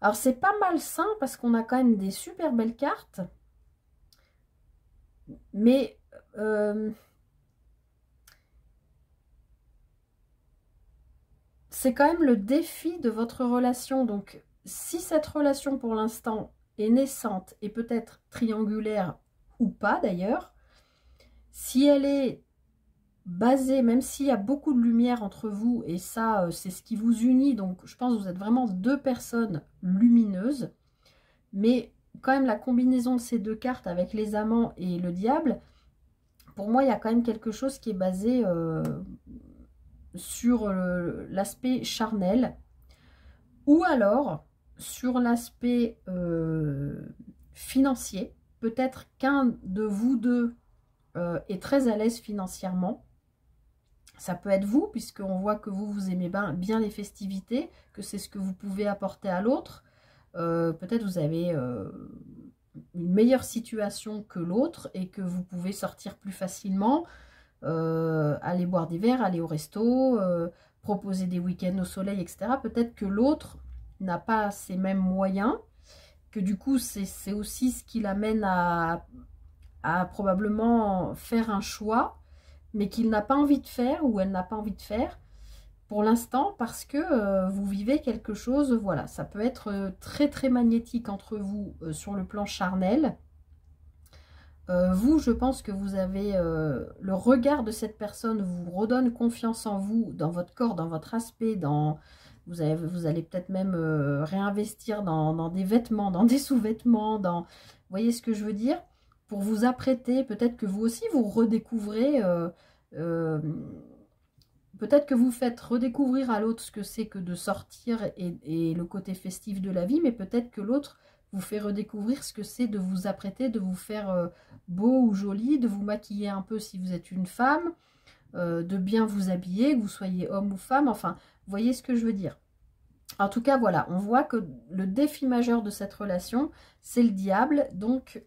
Alors, c'est pas malsain parce qu'on a quand même des super belles cartes. Mais c'est quand même le défi de votre relation. Donc, si cette relation, pour l'instant, est naissante et peut-être triangulaire ou pas d'ailleurs, si elle est basée, même s'il y a beaucoup de lumière entre vous, et ça, c'est ce qui vous unit, donc je pense que vous êtes vraiment deux personnes lumineuses, mais quand même la combinaison de ces deux cartes avec les amants et le diable, pour moi, il y a quand même quelque chose qui est basé sur l'aspect charnel, ou alors sur l'aspect financier. Peut-être qu'un de vous deux est très à l'aise financièrement. Ça peut être vous, puisqu'on voit que vous aimez bien les festivités, que c'est ce que vous pouvez apporter à l'autre. Peut-être vous avez une meilleure situation que l'autre et que vous pouvez sortir plus facilement, aller boire des verres, aller au resto, proposer des week-ends au soleil, etc. Peut-être que l'autre n'a pas ces mêmes moyens, que du coup c'est aussi ce qui l'amène à probablement faire un choix, mais qu'il n'a pas envie de faire ou elle n'a pas envie de faire pour l'instant parce que vous vivez quelque chose, voilà, ça peut être très très magnétique entre vous sur le plan charnel. Vous, je pense que vous avez le regard de cette personne vous redonne confiance en vous, dans votre corps, dans votre aspect, vous allez peut-être même réinvestir dans des vêtements, dans des sous-vêtements, vous voyez ce que je veux dire? Pour vous apprêter, peut-être que vous aussi vous redécouvrez, peut-être que vous faites redécouvrir à l'autre ce que c'est que de sortir et le côté festif de la vie, mais peut-être que l'autre vous fait redécouvrir ce que c'est de vous apprêter, de vous faire beau ou joli, de vous maquiller un peu si vous êtes une femme, de bien vous habiller, que vous soyez homme ou femme, enfin, vous voyez ce que je veux dire. En tout cas, voilà, on voit que le défi majeur de cette relation, c'est le diable, donc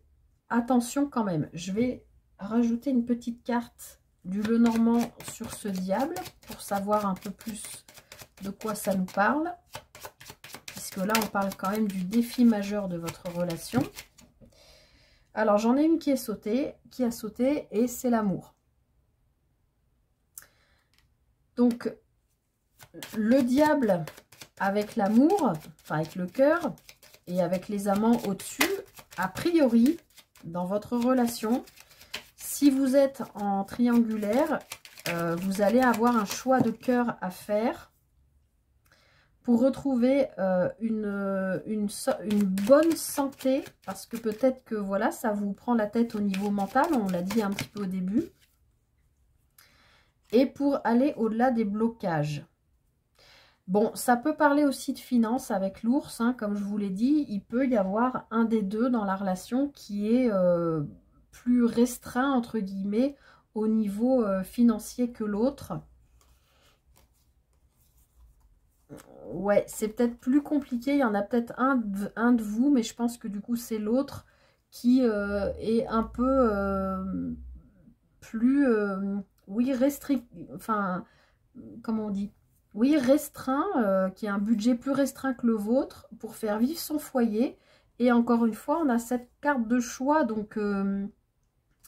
attention quand même. Je vais rajouter une petite carte du Lenormand sur ce diable pour savoir un peu plus de quoi ça nous parle. Puisque là, on parle quand même du défi majeur de votre relation. Alors, j'en ai une qui a sauté, et c'est l'amour. Donc, le diable avec l'amour, enfin avec le cœur, et avec les amants au-dessus, a priori, dans votre relation, si vous êtes en triangulaire, vous allez avoir un choix de cœur à faire pour retrouver une bonne santé, parce que peut-être que voilà, ça vous prend la tête au niveau mental, on l'a dit un petit peu au début, et pour aller au-delà des blocages. Bon, ça peut parler aussi de finances avec l'ours, hein, comme je vous l'ai dit, il peut y avoir un des deux dans la relation qui est plus restreint, entre guillemets, au niveau financier que l'autre. Ouais, c'est peut-être plus compliqué, il y en a peut-être un de vous, mais je pense que du coup c'est l'autre qui est un peu plus, oui, enfin, comment on dit? Oui, restreint, qui a un budget plus restreint que le vôtre pour faire vivre son foyer. Et encore une fois, on a cette carte de choix donc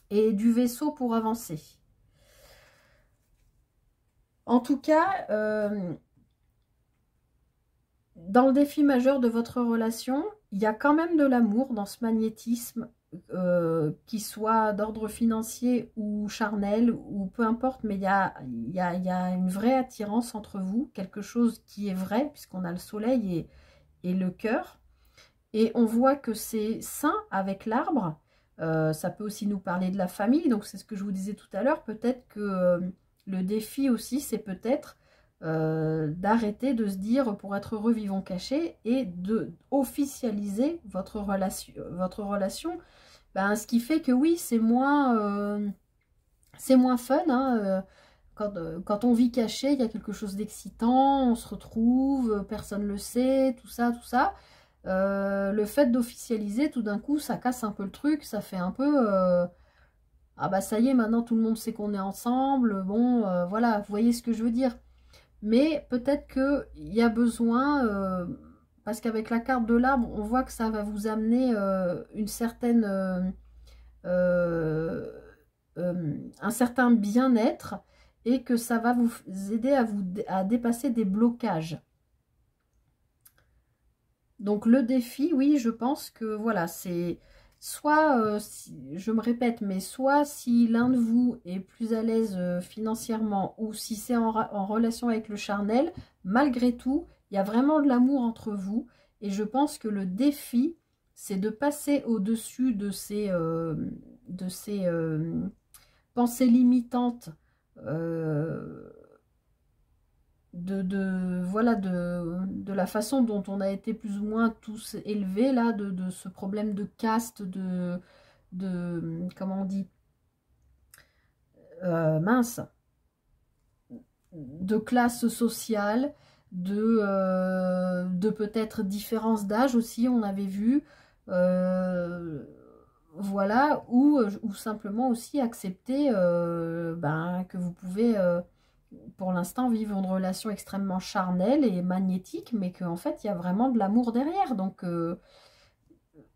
et du vaisseau pour avancer. En tout cas, dans le défi majeur de votre relation, il y a quand même de l'amour dans ce magnétisme, qui soit d'ordre financier ou charnel, ou peu importe, mais il y a une vraie attirance entre vous, quelque chose qui est vrai, puisqu'on a le soleil et le cœur. Et on voit que c'est sain avec l'arbre. Ça peut aussi nous parler de la famille, donc c'est ce que je vous disais tout à l'heure. Peut-être que le défi aussi, c'est peut-être d'arrêter de se dire pour être heureux vivons cachés et de officialiser votre relation. Ben, ce qui fait que oui, c'est moins fun, hein, quand on vit caché, il y a quelque chose d'excitant, on se retrouve, personne ne le sait, tout ça, tout ça. Le fait d'officialiser, tout d'un coup, ça casse un peu le truc, ça fait un peu... ah bah ça y est, maintenant tout le monde sait qu'on est ensemble, bon, voilà, vous voyez ce que je veux dire. Mais peut-être qu'il y a besoin, parce qu'avec la carte de l'arbre, on voit que ça va vous amener une certaine, un certain bien-être et que ça va vous aider à dépasser des blocages. Donc le défi, oui, je pense que voilà, c'est soit, je me répète, mais soit si l'un de vous est plus à l'aise financièrement ou si c'est en relation avec le charnel, malgré tout, il y a vraiment de l'amour entre vous. Et je pense que le défi, c'est de passer au-dessus de ces pensées limitantes, voilà, de la façon dont on a été plus ou moins tous élevés, là, de ce problème de caste, comment on dit, mince, de classe sociale, de peut-être différence d'âge aussi, on avait vu, voilà, ou simplement aussi accepter ben, que vous pouvez pour l'instant vivre une relation extrêmement charnelle et magnétique, mais qu'en fait il y a vraiment de l'amour derrière, donc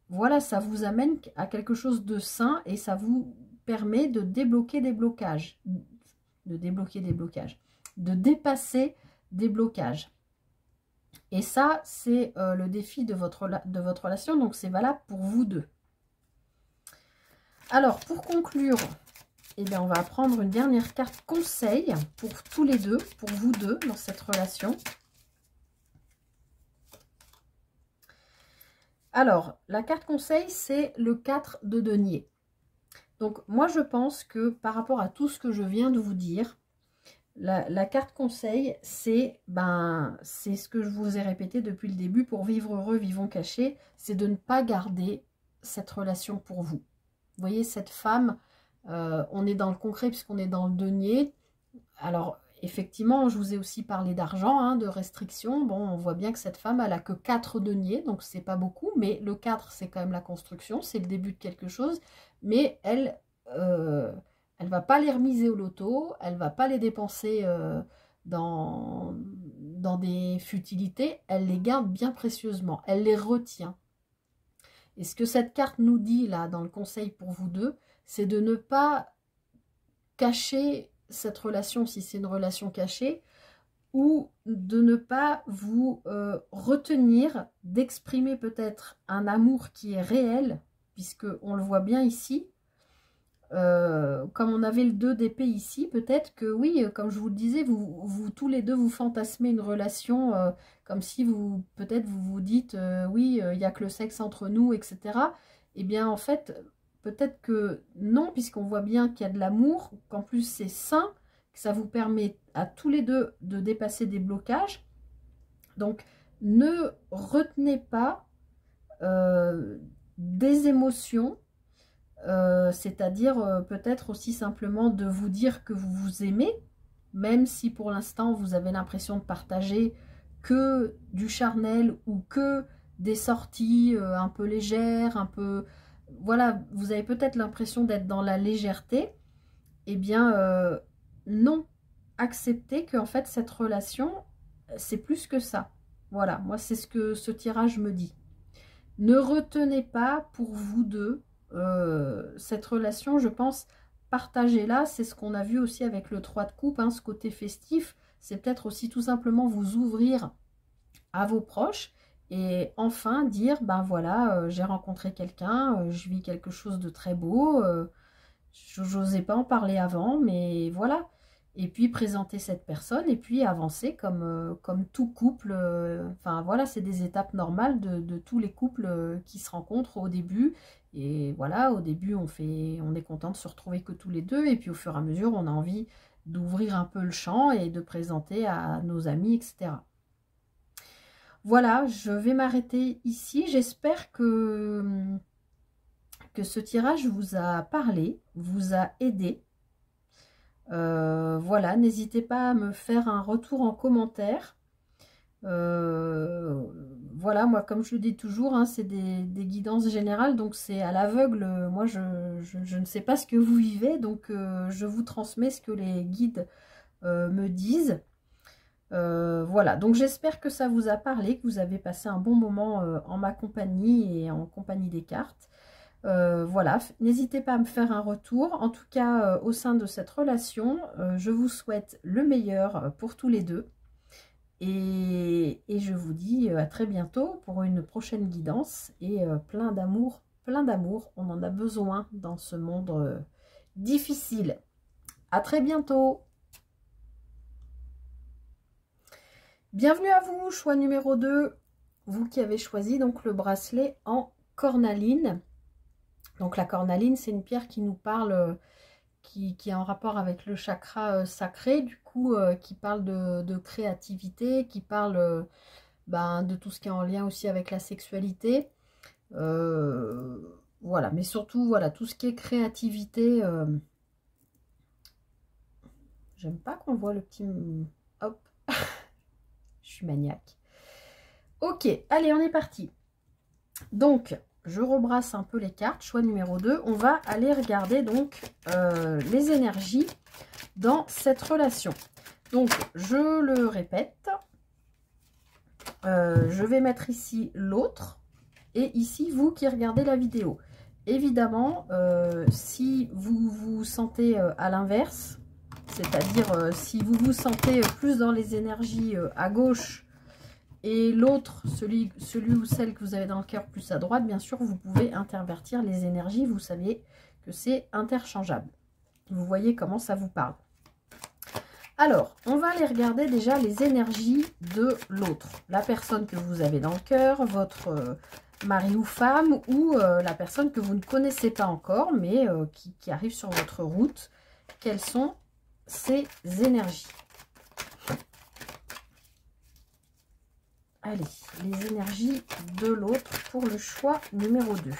voilà, ça vous amène à quelque chose de sain et ça vous permet de débloquer des blocages, de dépasser des blocages. Et ça, c'est le défi de votre relation, donc c'est valable pour vous deux. Alors, pour conclure, eh bien, on va prendre une dernière carte conseil pour tous les deux, pour vous deux, dans cette relation. Alors, la carte conseil, c'est le 4 de denier. Donc, moi, je pense que par rapport à tout ce que je viens de vous dire, la carte conseil, c'est ce que je vous ai répété depuis le début, pour vivre heureux, vivons cachés, c'est de ne pas garder cette relation pour vous. Vous voyez, cette femme, on est dans le concret puisqu'on est dans le denier. Alors, effectivement, je vous ai aussi parlé d'argent, hein, de restrictions. Bon, on voit bien que cette femme, elle a que 4 deniers, donc c'est pas beaucoup, mais le 4, c'est quand même la construction, c'est le début de quelque chose, mais elle va pas les remiser au loto, elle va pas les dépenser dans des futilités, elle les garde bien précieusement, elle les retient. Et ce que cette carte nous dit, là, dans le conseil pour vous deux, c'est de ne pas cacher cette relation, si c'est une relation cachée, ou de ne pas vous retenir d'exprimer peut-être un amour qui est réel, puisque on le voit bien ici, comme on avait le 2 d'épée ici, peut-être que oui, comme je vous le disais, vous tous les deux vous fantasmez une relation, comme si peut-être vous vous dites oui, il n'y a que le sexe entre nous, etc. Eh bien en fait, peut-être que non, puisqu'on voit bien qu'il y a de l'amour, qu'en plus c'est sain, que ça vous permet à tous les deux de dépasser des blocages. Donc ne retenez pas des émotions, c'est-à-dire peut-être aussi simplement de vous dire que vous vous aimez, même si pour l'instant vous avez l'impression de partager que du charnel ou que des sorties un peu légères, un peu... Voilà, vous avez peut-être l'impression d'être dans la légèreté. Eh bien, non. Acceptez qu'en fait, cette relation, c'est plus que ça. Voilà, moi, c'est ce que ce tirage me dit. Ne retenez pas pour vous deux cette relation, je pense, partagez-la. C'est ce qu'on a vu aussi avec le 3 de coupe, hein, ce côté festif. C'est peut-être aussi tout simplement vous ouvrir à vos proches et enfin dire, ben voilà, j'ai rencontré quelqu'un, je vis quelque chose de très beau, je n'osais pas en parler avant, mais voilà. Et puis présenter cette personne et puis avancer comme tout couple. Enfin voilà, c'est des étapes normales de tous les couples qui se rencontrent au début. Et voilà, au début on est content de se retrouver que tous les deux. Et puis au fur et à mesure, on a envie d'ouvrir un peu le champ et de présenter à nos amis, etc. Voilà, je vais m'arrêter ici. J'espère que ce tirage vous a parlé, vous a aidé. Voilà, n'hésitez pas à me faire un retour en commentaire. Voilà, moi comme je le dis toujours, hein, c'est des guidances générales, donc c'est à l'aveugle. Moi je ne sais pas ce que vous vivez, donc je vous transmets ce que les guides me disent. Voilà, donc j'espère que ça vous a parlé, que vous avez passé un bon moment en ma compagnie et en compagnie des cartes. Voilà, n'hésitez pas à me faire un retour. En tout cas, au sein de cette relation, je vous souhaite le meilleur pour tous les deux. Et je vous dis à très bientôt pour une prochaine guidance. Et plein d'amour, on en a besoin dans ce monde difficile. À très bientôt. Bienvenue à vous, choix numéro 2. Vous qui avez choisi donc le bracelet en cornaline. Donc la cornaline, c'est une pierre qui nous parle qui est en rapport avec le chakra sacré, du coup, qui parle de créativité, qui parle de tout ce qui est en lien aussi avec la sexualité. Voilà, mais surtout, voilà, tout ce qui est créativité. J'aime pas qu'on voit le petit... Hop, je suis maniaque. Ok, allez, on est parti. Donc, je rebrasse un peu les cartes. Choix numéro 2. On va aller regarder donc les énergies dans cette relation. Donc, je le répète. Je vais mettre ici l'autre. Et ici, vous qui regardez la vidéo. Évidemment, si vous vous sentez à l'inverse, c'est-à-dire si vous vous sentez plus dans les énergies à gauche et l'autre, celui ou celle que vous avez dans le cœur plus à droite, bien sûr, vous pouvez intervertir les énergies. Vous savez que c'est interchangeable. Vous voyez comment ça vous parle. Alors, on va aller regarder déjà les énergies de l'autre. La personne que vous avez dans le cœur, votre mari ou femme, ou la personne que vous ne connaissez pas encore, mais qui arrive sur votre route. Quelles sont ces énergies? Allez, les énergies de l'autre pour le choix numéro 2.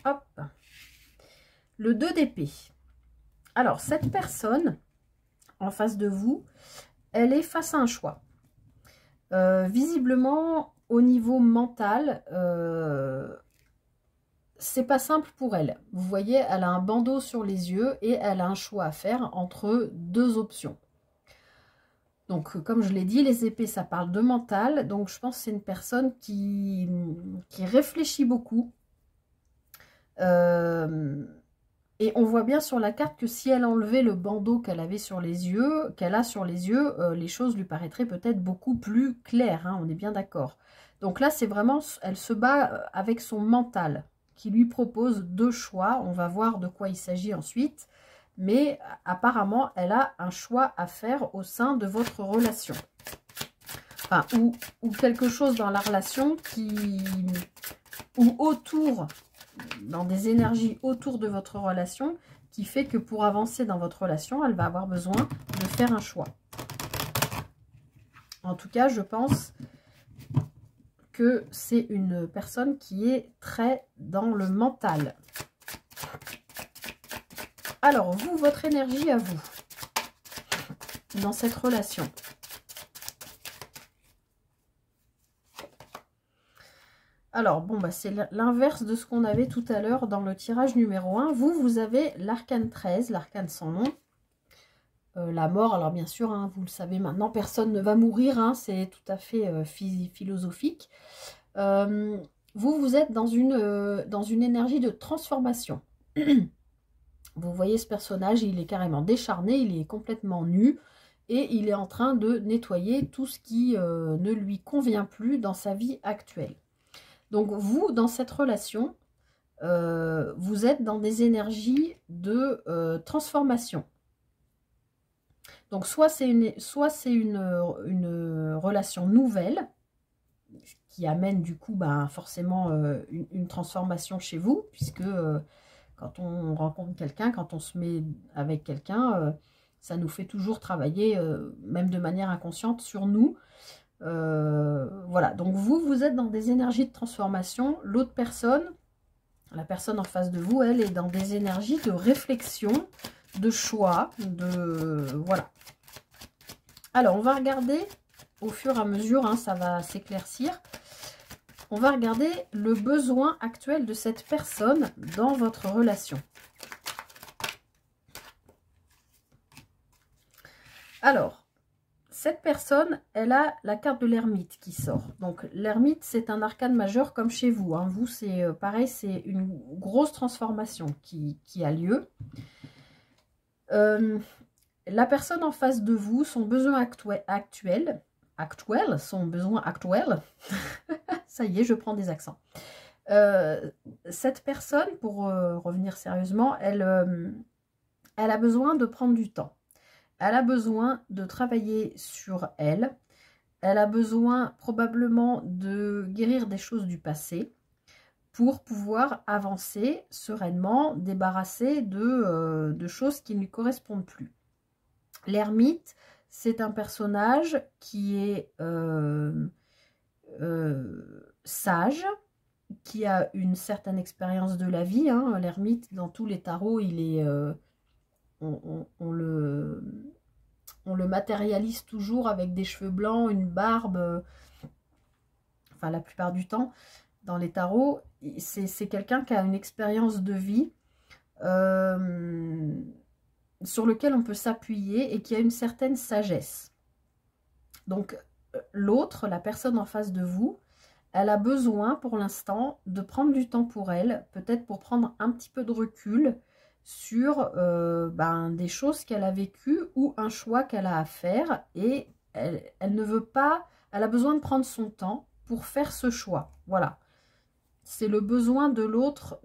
Hop. Le 2 d'épée. Alors, cette personne en face de vous, elle est face à un choix. Visiblement, au niveau mental, c'est pas simple pour elle. Vous voyez, elle a un bandeau sur les yeux et elle a un choix à faire entre deux options. Donc, comme je l'ai dit, les épées, ça parle de mental. Donc, je pense que c'est une personne qui réfléchit beaucoup. Et on voit bien sur la carte que si elle enlevait le bandeau qu'elle avait sur les yeux, les choses lui paraîtraient peut-être beaucoup plus claires. Hein, on est bien d'accord. Donc là, c'est vraiment, elle se bat avec son mental qui lui propose deux choix. On va voir de quoi il s'agit ensuite. Mais apparemment, elle a un choix à faire au sein de votre relation. Enfin, ou quelque chose dans la relation ou autour, dans des énergies autour de votre relation, qui fait que pour avancer dans votre relation, elle va avoir besoin de faire un choix. En tout cas, je pense que c'est une personne qui est très dans le mental. Alors, vous, votre énergie à vous, dans cette relation. Alors, bon, c'est l'inverse de ce qu'on avait tout à l'heure dans le tirage numéro 1. Vous avez l'arcane 13, l'arcane sans nom. La mort, alors bien sûr, hein, vous le savez maintenant, personne ne va mourir, hein, c'est tout à fait philosophique. Vous êtes dans une énergie de transformation. Vous voyez ce personnage, il est carrément décharné, il est complètement nu et il est en train de nettoyer tout ce qui ne lui convient plus dans sa vie actuelle. Donc vous, dans cette relation, vous êtes dans des énergies de transformation. Donc soit c'est une relation nouvelle qui amène du coup forcément une transformation chez vous, puisque quand on rencontre quelqu'un, quand on se met avec quelqu'un, ça nous fait toujours travailler, même de manière inconsciente, sur nous. Voilà, donc vous êtes dans des énergies de transformation. L'autre personne, la personne en face de vous, elle est dans des énergies de réflexion, de choix, voilà. Alors, on va regarder au fur et à mesure, hein, ça va s'éclaircir. On va regarder le besoin actuel de cette personne dans votre relation. Alors, cette personne, elle a la carte de l'ermite qui sort. Donc, l'ermite, c'est un arcane majeur comme chez vous. Hein. Vous, c'est pareil, c'est une grosse transformation qui a lieu. La personne en face de vous, son besoin actuel, son besoin actuel, ça y est, je prends des accents. Cette personne, pour revenir sérieusement, elle a besoin de prendre du temps. Elle a besoin de travailler sur elle. Elle a besoin probablement de guérir des choses du passé. pour pouvoir avancer sereinement, débarrasser de choses qui ne lui correspondent plus. L'ermite, c'est un personnage qui est sage, qui a une certaine expérience de la vie. Hein. L'ermite, dans tous les tarots, il est, on le matérialise toujours avec des cheveux blancs, une barbe, enfin la plupart du temps, dans les tarots, c'est quelqu'un qui a une expérience de vie sur lequel on peut s'appuyer et qui a une certaine sagesse. Donc l'autre, la personne en face de vous, elle a besoin pour l'instant de prendre du temps pour elle, peut-être pour prendre un petit peu de recul sur des choses qu'elle a vécues ou un choix qu'elle a à faire, et elle ne veut pas, elle a besoin de prendre son temps pour faire ce choix. Voilà. C'est le besoin de l'autre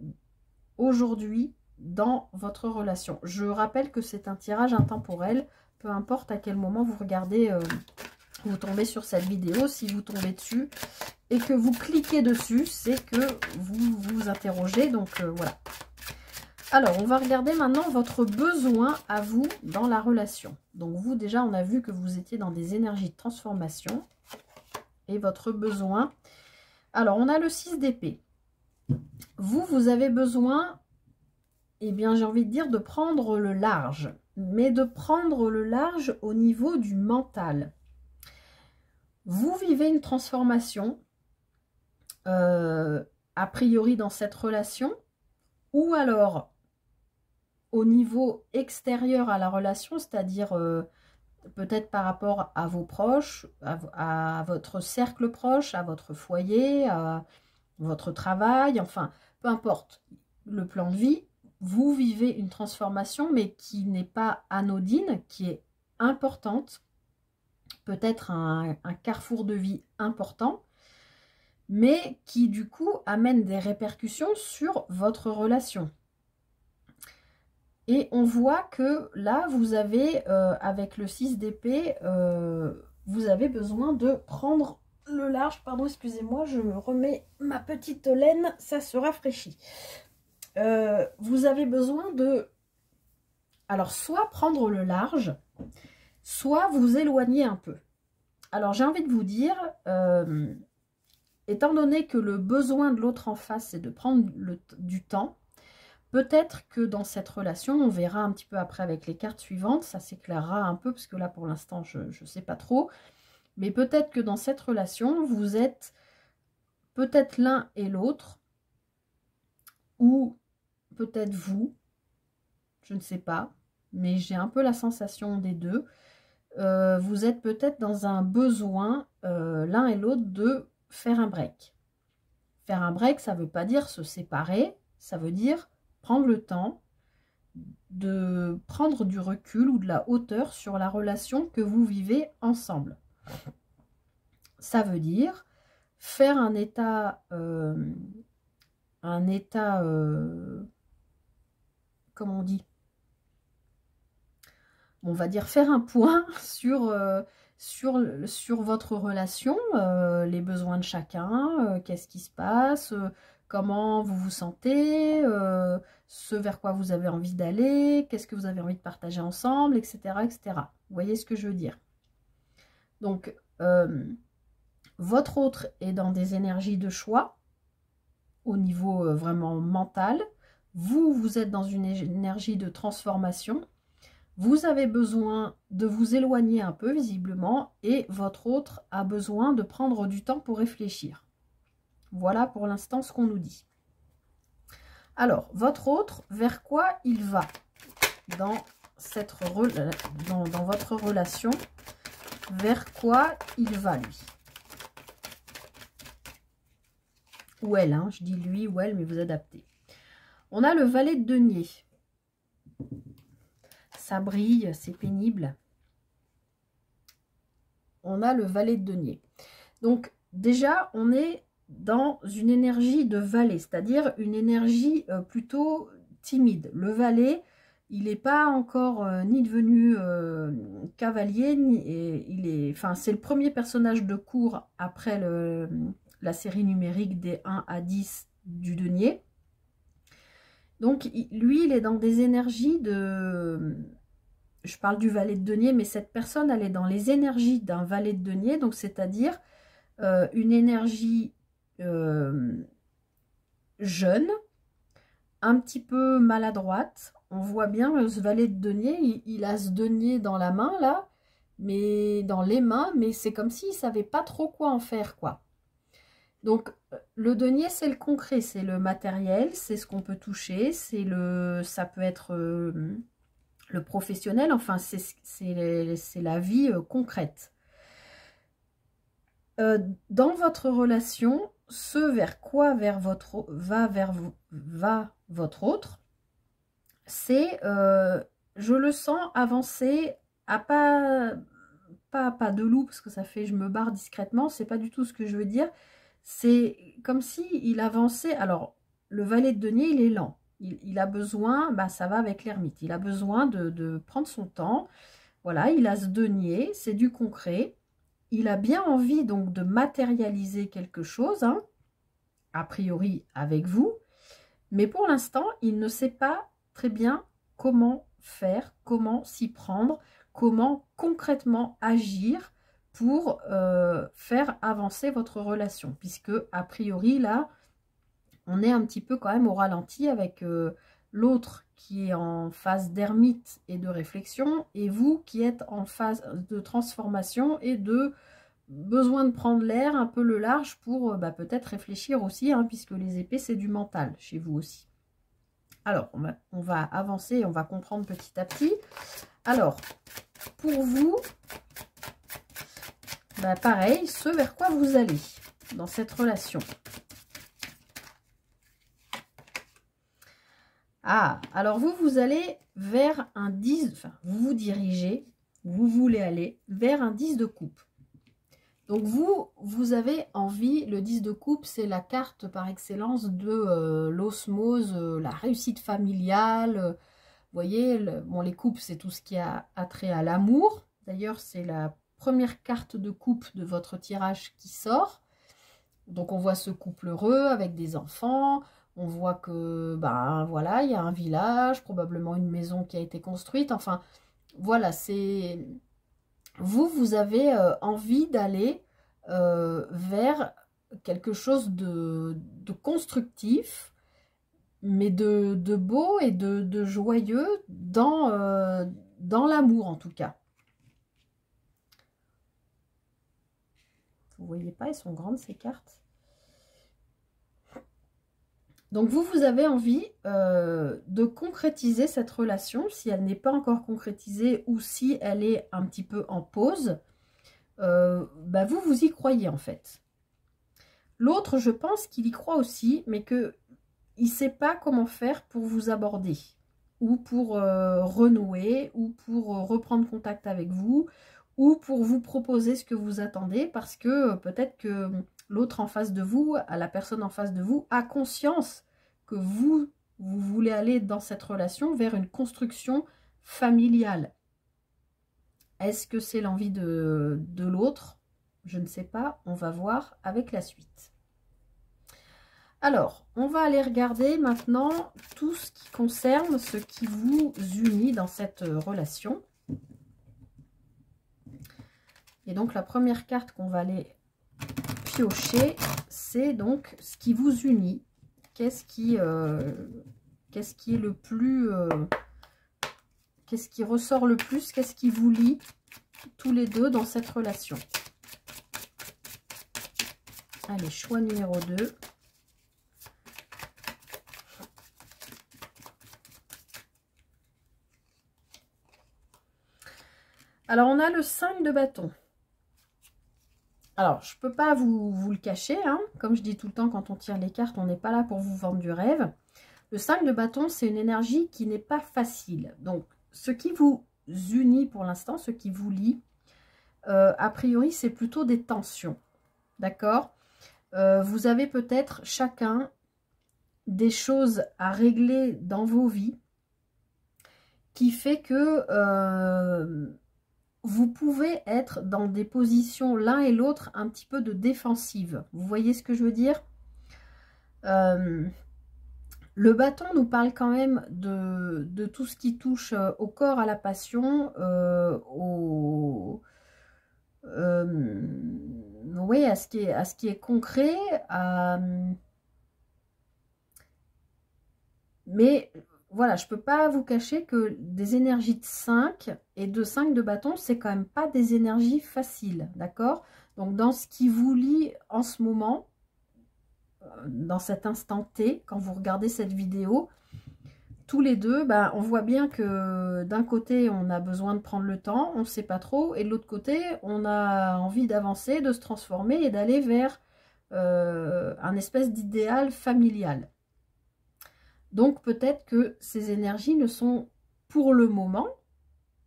aujourd'hui dans votre relation. Je rappelle que c'est un tirage intemporel, peu importe à quel moment vous regardez, vous tombez sur cette vidéo. Si vous tombez dessus et que vous cliquez dessus, c'est que vous vous interrogez. Donc voilà. Alors, on va regarder maintenant votre besoin à vous dans la relation. Donc vous, déjà, on a vu que vous étiez dans des énergies de transformation. Et votre besoin. Alors, on a le 6 d'épée. Vous avez besoin, eh bien, j'ai envie de dire, de prendre le large. Mais de prendre le large au niveau du mental. Vous vivez une transformation, a priori dans cette relation, ou alors au niveau extérieur à la relation, c'est-à-dire peut-être par rapport à vos proches, à votre cercle proche, à votre foyer, à votre travail, enfin, peu importe le plan de vie, vous vivez une transformation, mais qui n'est pas anodine, qui est importante, peut-être un carrefour de vie important, mais qui du coup amène des répercussions sur votre relation. Et on voit que là, vous avez, avec le 6 d'épée, vous avez besoin de prendre le large. Pardon, excusez-moi, je me remets ma petite laine, ça se rafraîchit. Vous avez besoin de, alors, soit prendre le large, soit vous éloigner un peu. Alors, j'ai envie de vous dire, étant donné que le besoin de l'autre en face, c'est de prendre du temps, peut-être que dans cette relation, on verra un petit peu après avec les cartes suivantes, ça s'éclairera un peu, parce que là, pour l'instant, je ne sais pas trop. Mais peut-être que dans cette relation, vous êtes peut-être l'un et l'autre, ou peut-être vous, je ne sais pas, mais j'ai un peu la sensation des deux. Vous êtes peut-être dans un besoin, l'un et l'autre, de faire un break. Faire un break, ça ne veut pas dire se séparer, ça veut dire prendre le temps de prendre du recul ou de la hauteur sur la relation que vous vivez ensemble. Ça veut dire faire un état, comment on dit, on va dire faire un point sur votre relation, les besoins de chacun, qu'est-ce qui se passe, comment vous vous sentez, ce vers quoi vous avez envie d'aller, qu'est-ce que vous avez envie de partager ensemble, etc., etc. Vous voyez ce que je veux dire? Donc, votre autre est dans des énergies de choix, au niveau vraiment mental. Vous êtes dans une énergie de transformation. Vous avez besoin de vous éloigner un peu, visiblement, et votre autre a besoin de prendre du temps pour réfléchir. Voilà pour l'instant ce qu'on nous dit. Alors, votre autre, vers quoi il va dans votre relation? Vers quoi il va, lui? Ou elle, hein, je dis lui ou elle, mais vous adaptez. On a le valet de denier. Ça brille, c'est pénible. On a le valet de denier. Donc, déjà, on est dans une énergie de valet, c'est-à-dire une énergie plutôt timide. Le valet, il n'est pas encore ni devenu cavalier, c'est le premier personnage de cour après la série numérique des 1 à 10 du denier. Donc, lui, il est dans des énergies de... Je parle du valet de denier, mais cette personne, elle est dans les énergies d'un valet de denier. Donc, c'est-à-dire une énergie jeune, un petit peu maladroite. On voit bien ce valet de denier, il a ce denier dans la main, là, mais dans les mains, mais c'est comme s'il ne savait pas trop quoi en faire, quoi. Donc, le denier, c'est le concret, c'est le matériel, c'est ce qu'on peut toucher, ça peut être le professionnel, enfin, c'est la vie concrète. Dans votre relation, ce vers quoi va votre autre, c'est, je le sens avancer à pas de loup, parce que ça fait je me barre discrètement, c'est pas du tout ce que je veux dire. C'est comme si il avançait. Alors, le valet de denier, il est lent. Il a besoin, bah, ça va avec l'ermite, il a besoin de prendre son temps. Voilà, il a ce denier, c'est du concret. Il a bien envie donc de matérialiser quelque chose, hein, a priori avec vous. Mais pour l'instant, il ne sait pas très bien comment faire, comment s'y prendre, comment concrètement agir pour faire avancer votre relation. Puisque, a priori, là, on est un petit peu quand même au ralenti avec l'autre qui est en phase d'ermite et de réflexion, et vous qui êtes en phase de transformation et de besoin de prendre l'air, un peu le large pour peut-être réfléchir aussi, hein, puisque les épées, c'est du mental chez vous aussi. Alors, on va avancer, on va comprendre petit à petit. Alors, pour vous, pareil, ce vers quoi vous allez dans cette relation. Ah, alors vous allez vers un 10, enfin, vous vous dirigez, vous voulez aller vers un 10 de coupe. Donc vous avez envie, le 10 de coupe, c'est la carte par excellence de l'osmose, la réussite familiale. Vous voyez, bon, les coupes, c'est tout ce qui a trait à l'amour. D'ailleurs, c'est la première carte de coupe de votre tirage qui sort. Donc on voit ce couple heureux avec des enfants. On voit que, voilà, il y a un village, probablement une maison qui a été construite. Enfin, voilà, c'est... Vous avez envie d'aller vers quelque chose de constructif, mais de beau et de joyeux dans l'amour en tout cas. Vous voyez pas, elles sont grandes ces cartes. Donc vous avez envie de concrétiser cette relation, si elle n'est pas encore concrétisée ou si elle est un petit peu en pause. Vous y croyez en fait. L'autre, je pense qu'il y croit aussi, mais qu'il ne sait pas comment faire pour vous aborder, ou pour renouer, ou pour reprendre contact avec vous, ou pour vous proposer ce que vous attendez, parce que peut-être que l'autre en face de vous, la personne en face de vous, a conscience que vous voulez aller dans cette relation vers une construction familiale. Est-ce que c'est l'envie de l'autre? Je ne sais pas, on va voir avec la suite. Alors, on va aller regarder maintenant tout ce qui concerne ce qui vous unit dans cette relation. Et donc, la première carte qu'on va aller piocher, c'est donc ce qui vous unit. Qu'est-ce qui est le plus... qu'est-ce qui ressort le plus? Qu'est-ce qui vous lie tous les deux dans cette relation? Allez, choix numéro 2. Alors, on a le 5 de bâton. Alors, je ne peux pas vous le cacher, hein. Comme je dis tout le temps, quand on tire les cartes, on n'est pas là pour vous vendre du rêve. Le 5 de bâton, c'est une énergie qui n'est pas facile. Donc, ce qui vous unit pour l'instant, ce qui vous lie, a priori, c'est plutôt des tensions. D'accord? Vous avez peut-être chacun des choses à régler dans vos vies qui fait que vous pouvez être dans des positions l'un et l'autre un petit peu de défensive. Vous voyez ce que je veux dire? Euh, le bâton nous parle quand même de tout ce qui touche au corps, à la passion, oui, à ce qui est concret. Mais voilà, je ne peux pas vous cacher que des énergies de 5 et de 5 de bâton, c'est quand même pas des énergies faciles, d'accord? Donc dans ce qui vous lie en ce moment, dans cet instant T, quand vous regardez cette vidéo, tous les deux, ben, on voit bien que d'un côté, on a besoin de prendre le temps, on ne sait pas trop, et de l'autre côté, on a envie d'avancer, de se transformer et d'aller vers un espèce d'idéal familial. Donc peut-être que ces énergies ne sont pour le moment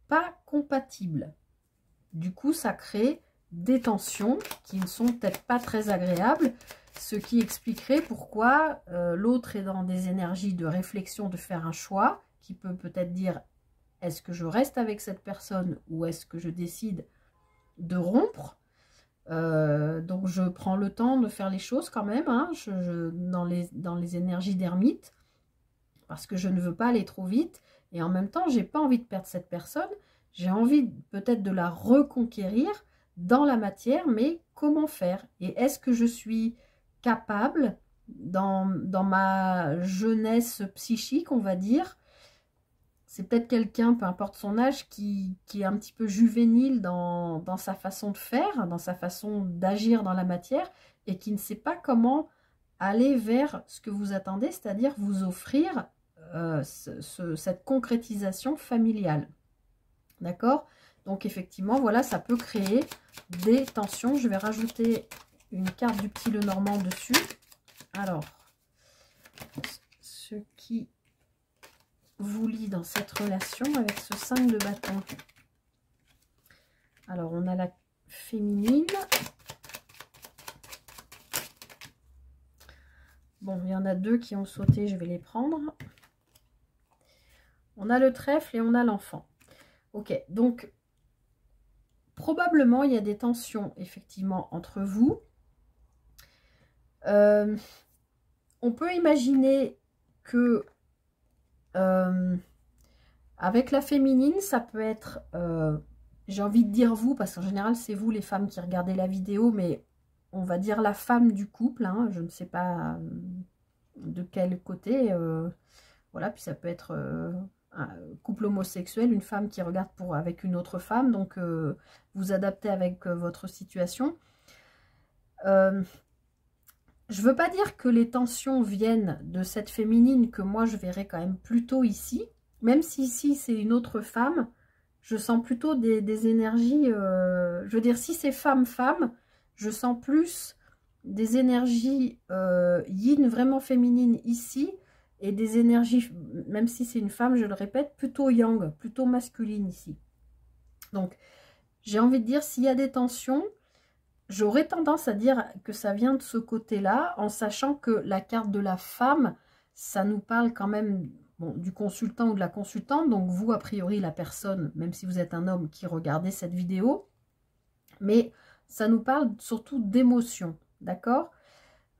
pas compatibles. Du coup, ça crée des tensions qui ne sont peut-être pas très agréables, ce qui expliquerait pourquoi l'autre est dans des énergies de réflexion, de faire un choix, qui peut peut-être dire est-ce que je reste avec cette personne ou est-ce que je décide de rompre. Donc je prends le temps de faire les choses quand même, hein, dans les énergies d'ermite, parce que je ne veux pas aller trop vite et en même temps j'ai pas envie de perdre cette personne, j'ai envie peut-être de la reconquérir dans la matière, mais comment faire? Et est-ce que je suis capable dans ma jeunesse psychique, on va dire, c'est peut-être quelqu'un, peu importe son âge, qui est un petit peu juvénile dans sa façon de faire, dans sa façon d'agir dans la matière, et qui ne sait pas comment aller vers ce que vous attendez, c'est-à-dire vous offrir cette concrétisation familiale. D'accord? Donc effectivement, voilà, ça peut créer des tensions. Je vais rajouter une carte du petit Lenormand dessus. Alors, ce qui vous lie dans cette relation avec ce 5 de bâton. Alors, on a la féminine. Bon, il y en a deux qui ont sauté, je vais les prendre. On a le trèfle et on a l'enfant. Ok, donc, probablement, il y a des tensions, effectivement, entre vous. On peut imaginer que avec la féminine, ça peut être, j'ai envie de dire vous, parce qu'en général, c'est vous les femmes qui regardez la vidéo, mais on va dire la femme du couple, hein, je ne sais pas de quel côté, voilà, puis ça peut être un couple homosexuel, une femme qui regarde avec une autre femme, donc vous adaptez avec votre situation. Je ne veux pas dire que les tensions viennent de cette féminine que moi je verrais quand même plutôt ici, même si ici c'est une autre femme, je sens plutôt des énergies, je veux dire si c'est femme-femme, je sens plus des énergies yin vraiment féminines ici, et des énergies, même si c'est une femme, je le répète, plutôt yang, plutôt masculine ici. Donc j'ai envie de dire s'il y a des tensions, j'aurais tendance à dire que ça vient de ce côté-là, en sachant que la carte de la femme, ça nous parle quand même bon, du consultant ou de la consultante. Donc vous, a priori, la personne, même si vous êtes un homme qui regardez cette vidéo, mais ça nous parle surtout d'émotion, d'accord?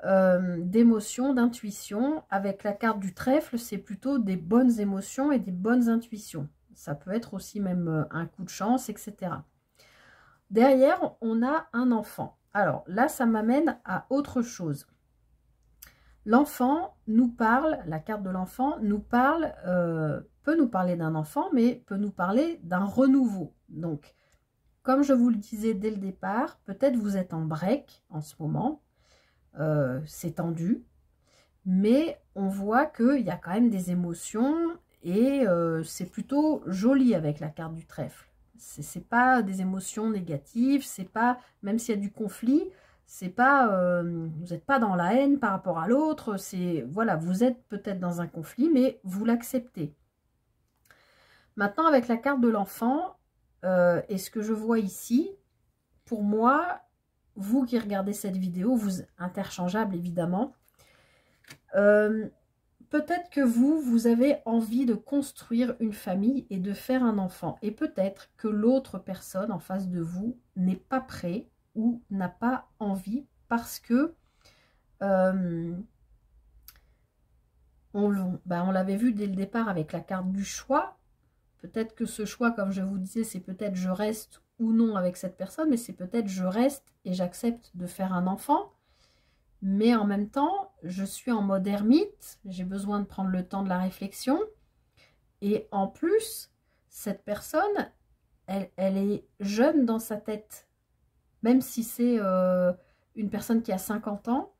D'émotion, d'intuition. Avec la carte du trèfle, c'est plutôt des bonnes émotions et des bonnes intuitions. Ça peut être aussi même un coup de chance, etc. Derrière, on a un enfant. Alors là, ça m'amène à autre chose. L'enfant nous parle, la carte de l'enfant nous parle, peut nous parler d'un enfant, mais peut nous parler d'un renouveau. Donc, comme je vous le disais dès le départ, peut-être vous êtes en break en ce moment, c'est tendu, mais on voit qu'il y a quand même des émotions et c'est plutôt joli avec la carte du trèfle. C'est pas des émotions négatives, c'est pas, même s'il y a du conflit, c'est pas, vous n'êtes pas dans la haine par rapport à l'autre, c'est, voilà, vous êtes peut-être dans un conflit, mais vous l'acceptez. Maintenant, avec la carte de l'enfant, et ce que je vois ici, pour moi, vous qui regardez cette vidéo, vous interchangeable évidemment, peut-être que vous avez envie de construire une famille et de faire un enfant. Et peut-être que l'autre personne en face de vous n'est pas prêt ou n'a pas envie parce que on l'avait vu dès le départ avec la carte du choix. Peut-être que ce choix, comme je vous disais, c'est peut-être je reste ou non avec cette personne, mais c'est peut-être je reste et j'accepte de faire un enfant. Mais en même temps, je suis en mode ermite, j'ai besoin de prendre le temps de la réflexion. Et en plus, cette personne, elle est jeune dans sa tête. Même si c'est une personne qui a 50 ans,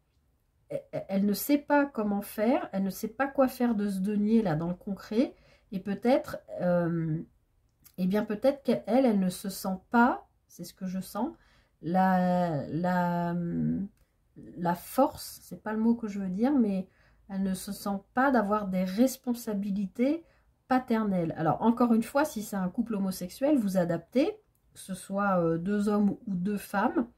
elle ne sait pas comment faire, elle ne sait pas quoi faire de ce denier là dans le concret. Et peut-être, eh bien peut-être qu'elle, elle ne se sent pas, c'est ce que je sens, la force, c'est pas le mot que je veux dire, mais elle ne se sent pas d'avoir des responsabilités paternelles. Alors encore une fois, si c'est un couple homosexuel, vous adaptez, que ce soit 2 hommes ou 2 femmes,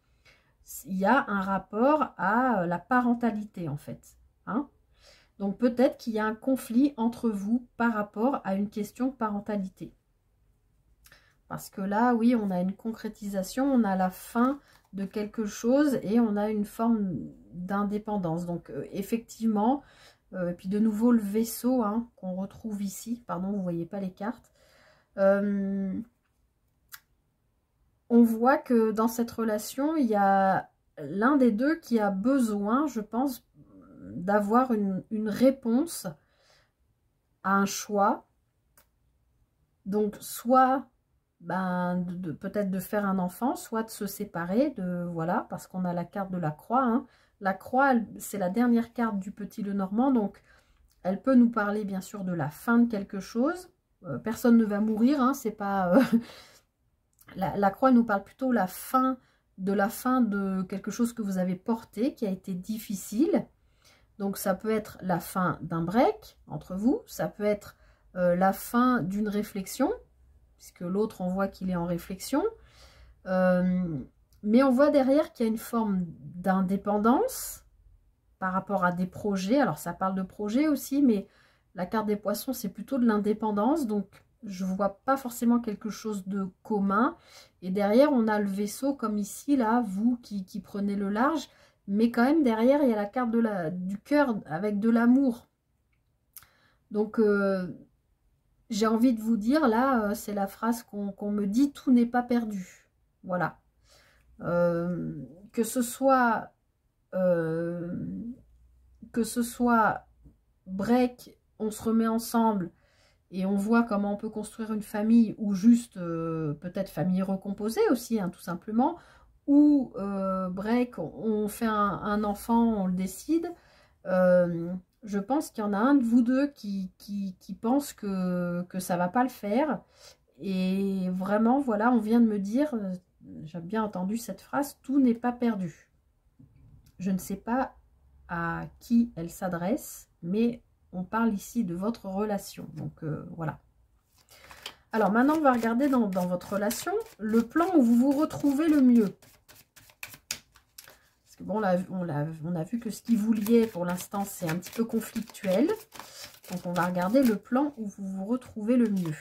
il y a un rapport à la parentalité en fait. Hein. Donc peut-être qu'il y a un conflit entre vous par rapport à une question de parentalité. Parce que là, oui, on a une concrétisation, on a la fin de quelque chose et on a une forme d'indépendance. Donc effectivement, et puis de nouveau le vaisseau hein, qu'on retrouve ici. Pardon, vous ne voyez pas les cartes. On voit que dans cette relation, il y a l'un des deux qui a besoin, je pense, d'avoir une réponse à un choix. Donc, soit peut-être de faire un enfant, soit de se séparer, voilà, parce qu'on a la carte de la croix. Hein. La croix, c'est la dernière carte du Petit Lenormand, donc elle peut nous parler bien sûr de la fin de quelque chose. Personne ne va mourir, hein, c'est pas... la croix nous parle plutôt la fin de quelque chose que vous avez porté, qui a été difficile. Donc ça peut être la fin d'un break entre vous, ça peut être la fin d'une réflexion, puisque l'autre on voit qu'il est en réflexion. Mais on voit derrière qu'il y a une forme d'indépendance par rapport à des projets. Alors ça parle de projets aussi, mais la carte des poissons c'est plutôt de l'indépendance, donc je ne vois pas forcément quelque chose de commun. Et derrière, on a le vaisseau, comme ici, là, vous qui prenez le large. Mais quand même, derrière, il y a la carte du cœur avec de l'amour. Donc, j'ai envie de vous dire, là, c'est la phrase qu'on me dit, tout n'est pas perdu. Voilà. Que ce soit break, on se remet ensemble, et on voit comment on peut construire une famille, ou juste peut-être famille recomposée aussi, hein, tout simplement, ou break, on fait un enfant, on le décide. Je pense qu'il y en a un de vous deux qui pense que ça va pas le faire. Et vraiment, voilà, on vient de me dire, j'ai bien entendu cette phrase, tout n'est pas perdu. Je ne sais pas à qui elle s'adresse, mais on parle ici de votre relation. Donc, voilà. Alors, maintenant, on va regarder dans votre relation le plan où vous vous retrouvez le mieux. Parce que bon, on a vu que ce qui vous liait, pour l'instant, c'est un petit peu conflictuel. Donc, on va regarder le plan où vous vous retrouvez le mieux.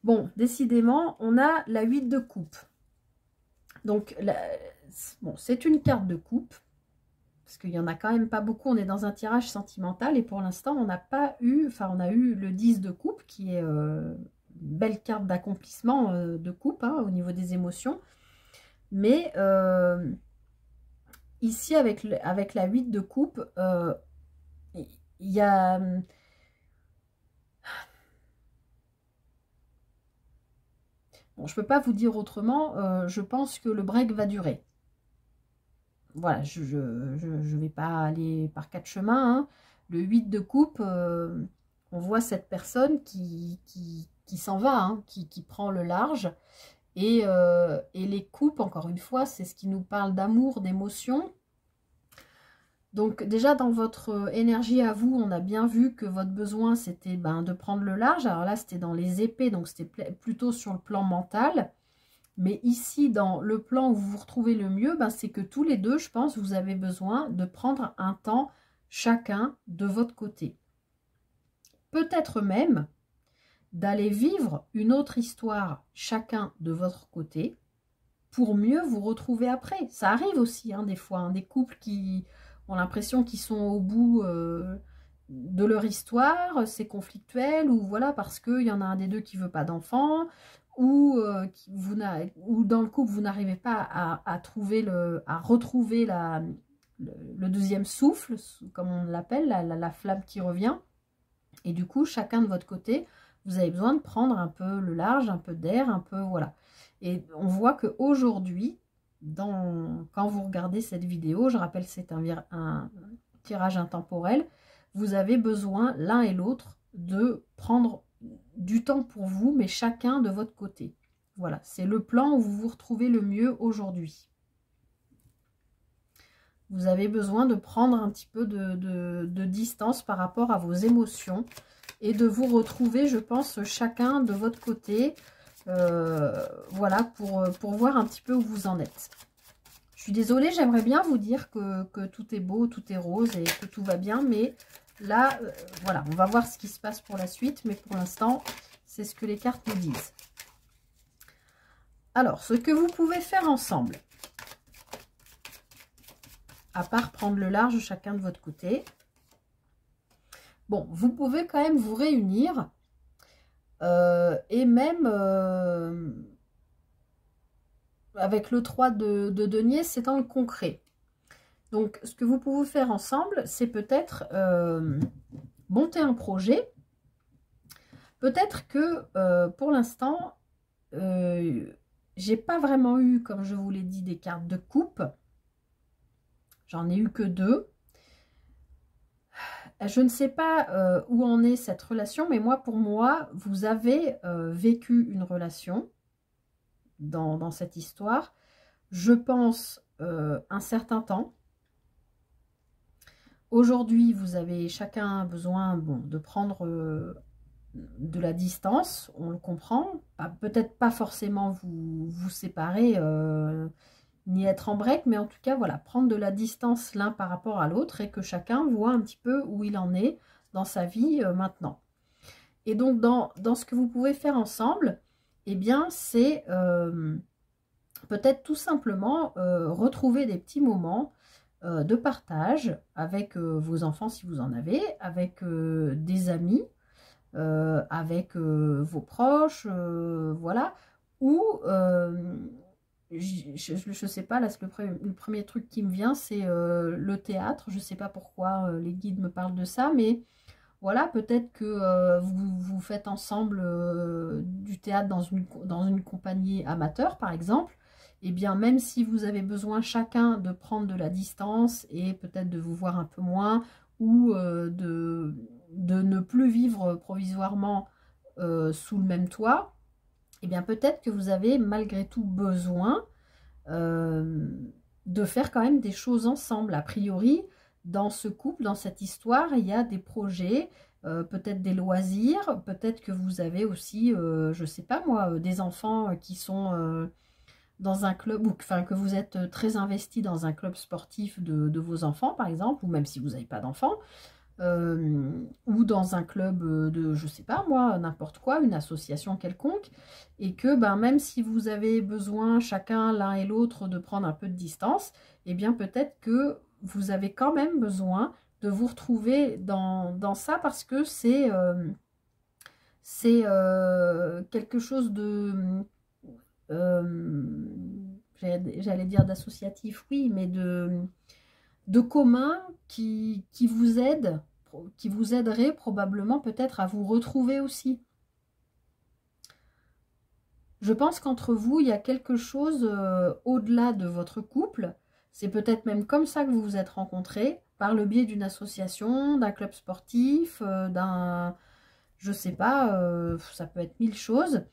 Bon, décidément, on a la 8 de coupe. Donc, bon, c'est une carte de coupe. Parce qu'il n'y en a quand même pas beaucoup, on est dans un tirage sentimental et pour l'instant on n'a pas eu, enfin on a eu le 10 de coupe qui est une belle carte d'accomplissement de coupe hein, au niveau des émotions. Mais ici avec la 8 de coupe, il y a... Bon, je ne peux pas vous dire autrement, je pense que le break va durer. Voilà, je ne vais pas aller par 4 chemins. Hein. Le 8 de coupe, on voit cette personne qui s'en va, hein, qui prend le large. Et les coupes, encore une fois, c'est ce qui nous parle d'amour, d'émotion. Donc déjà, dans votre énergie à vous, on a bien vu que votre besoin, c'était de prendre le large. Alors là, c'était dans les épées, donc c'était plutôt sur le plan mental. Mais ici, dans le plan où vous vous retrouvez le mieux, c'est que tous les deux, je pense, vous avez besoin de prendre un temps chacun de votre côté. Peut-être même d'aller vivre une autre histoire chacun de votre côté pour mieux vous retrouver après. Ça arrive aussi, hein, des fois, hein, des couples ont l'impression qu'ils sont au bout de leur histoire, c'est conflictuel, ou voilà, parce qu'il y en a un des deux qui veut pas d'enfant, ou dans le couple, vous n'arrivez pas à retrouver le deuxième souffle, comme on l'appelle, la flamme qui revient. Et du coup, chacun de votre côté, vous avez besoin de prendre un peu le large, un peu d'air, un peu, voilà. Et on voit qu'aujourd'hui, quand vous regardez cette vidéo, je rappelle, c'est un tirage intemporel, vous avez besoin, l'un et l'autre, de prendre du temps pour vous, mais chacun de votre côté. Voilà, c'est le plan où vous vous retrouvez le mieux aujourd'hui. Vous avez besoin de prendre un petit peu de distance par rapport à vos émotions et de vous retrouver, je pense, chacun de votre côté, voilà, pour voir un petit peu où vous en êtes. Je suis désolée, j'aimerais bien vous dire que tout est beau, tout est rose et que tout va bien, mais là, voilà, on va voir ce qui se passe pour la suite, mais pour l'instant, c'est ce que les cartes nous disent. Alors, ce que vous pouvez faire ensemble, à part prendre le large chacun de votre côté, bon, vous pouvez quand même vous réunir et même avec le 3 de denier, c'est dans le concret. Donc, ce que vous pouvez faire ensemble, c'est peut-être monter un projet. Peut-être que pour l'instant, j'ai pas vraiment eu, comme je vous l'ai dit, des cartes de coupe. J'en ai eu que 2. Je ne sais pas où en est cette relation, mais moi, pour moi, vous avez vécu une relation dans cette histoire. Je pense un certain temps. Aujourd'hui, vous avez chacun besoin de prendre de la distance, on le comprend. Peut-être pas forcément vous séparer, ni être en break, mais en tout cas, voilà, prendre de la distance l'un par rapport à l'autre et que chacun voit un petit peu où il en est dans sa vie maintenant. Et donc, dans ce que vous pouvez faire ensemble, eh bien, c'est peut-être tout simplement retrouver des petits moments de partage avec vos enfants si vous en avez, avec des amis, avec vos proches, voilà, ou je sais pas, là le premier truc qui me vient, c'est le théâtre. Je sais pas pourquoi les guides me parlent de ça, mais voilà, peut-être que vous faites ensemble du théâtre dans une compagnie amateur, par exemple. Et bien, même si vous avez besoin chacun de prendre de la distance et peut-être de vous voir un peu moins, ou de ne plus vivre provisoirement sous le même toit, et bien peut-être que vous avez malgré tout besoin de faire quand même des choses ensemble. A priori, dans ce couple, dans cette histoire, il y a des projets, peut-être des loisirs, peut-être que vous avez aussi, je ne sais pas moi, des enfants qui sont dans un club, ou enfin, que vous êtes très investi dans un club sportif de vos enfants, par exemple, ou même si vous n'avez pas d'enfants, ou dans un club de, je sais pas moi, n'importe quoi, une association quelconque, et que même si vous avez besoin chacun l'un et l'autre de prendre un peu de distance, et bien peut-être que vous avez quand même besoin de vous retrouver dans ça, parce que c'est quelque chose de j'allais dire d'associatif, oui, mais de commun qui vous aide, qui vous aiderait probablement peut-être à vous retrouver aussi. Je pense qu'entre vous, il y a quelque chose au-delà de votre couple. C'est peut-être même comme ça que vous vous êtes rencontrés, par le biais d'une association, d'un club sportif, je sais pas, ça peut être 1000 choses.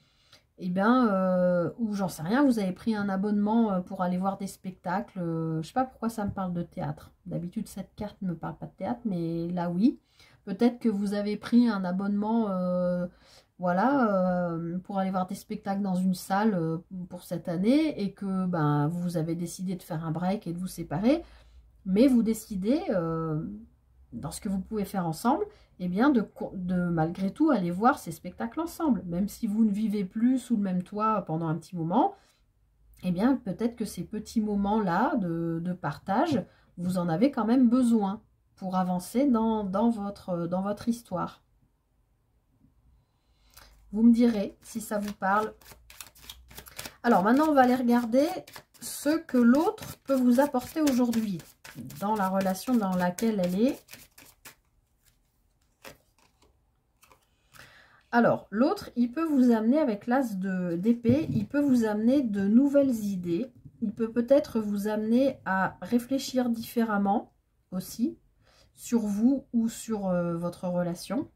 Eh bien, ou j'en sais rien, vous avez pris un abonnement pour aller voir des spectacles. Je sais pas pourquoi ça me parle de théâtre. D'habitude, cette carte ne me parle pas de théâtre, mais là, oui. Peut-être que vous avez pris un abonnement, voilà, pour aller voir des spectacles dans une salle pour cette année, et que vous avez décidé de faire un break et de vous séparer. Mais vous décidez, dans ce que vous pouvez faire ensemble, eh bien de malgré tout aller voir ces spectacles ensemble. Même si vous ne vivez plus sous le même toit pendant un petit moment, eh bien peut-être que ces petits moments-là de partage vous en avez quand même besoin pour avancer dans votre histoire. Vous me direz si ça vous parle. Alors maintenant, on va aller regarder ce que l'autre peut vous apporter aujourd'hui dans la relation dans laquelle elle est. Alors, l'autre, il peut vous amener avec l'as d'épée, il peut vous amener de nouvelles idées. Il peut peut-être vous amener à réfléchir différemment aussi sur vous ou sur votre relation.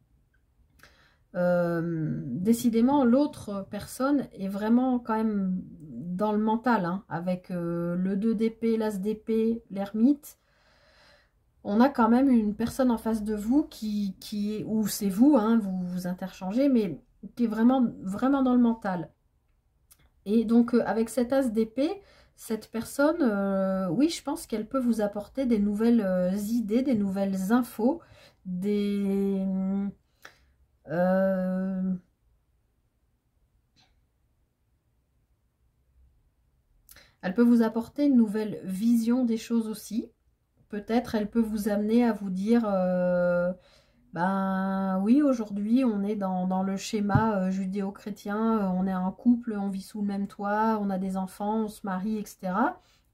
Décidément, l'autre personne est vraiment quand même dans le mental, hein, avec le 2 d'épée, l'as d'épée, l'ermite. On a quand même une personne en face de vous qui est, ou c'est vous, hein, vous vous interchangez, mais qui est vraiment dans le mental. Et donc, avec cet as d'épée, cette personne, oui, je pense qu'elle peut vous apporter des nouvelles idées, des nouvelles infos, des... elle peut vous apporter une nouvelle vision des choses aussi. Peut-être elle peut vous amener à vous dire, ben oui, aujourd'hui on est dans le schéma judéo-chrétien, on est un couple, on vit sous le même toit, on a des enfants, on se marie, etc.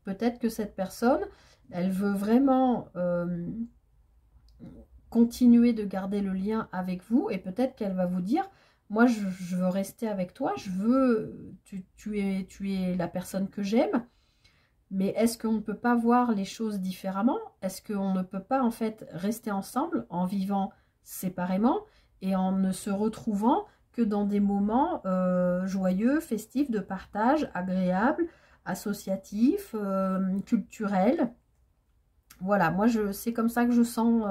Peut-être que cette personne, elle veut vraiment continuer de garder le lien avec vous et peut-être qu'elle va vous dire, moi je veux rester avec toi, je veux, tu es la personne que j'aime. Mais est-ce qu'on ne peut pas voir les choses différemment? Est-ce qu'on ne peut pas en fait rester ensemble en vivant séparément et en ne se retrouvant que dans des moments joyeux, festifs, de partage, agréables, associatifs, culturels? Voilà, moi c'est comme ça que je sens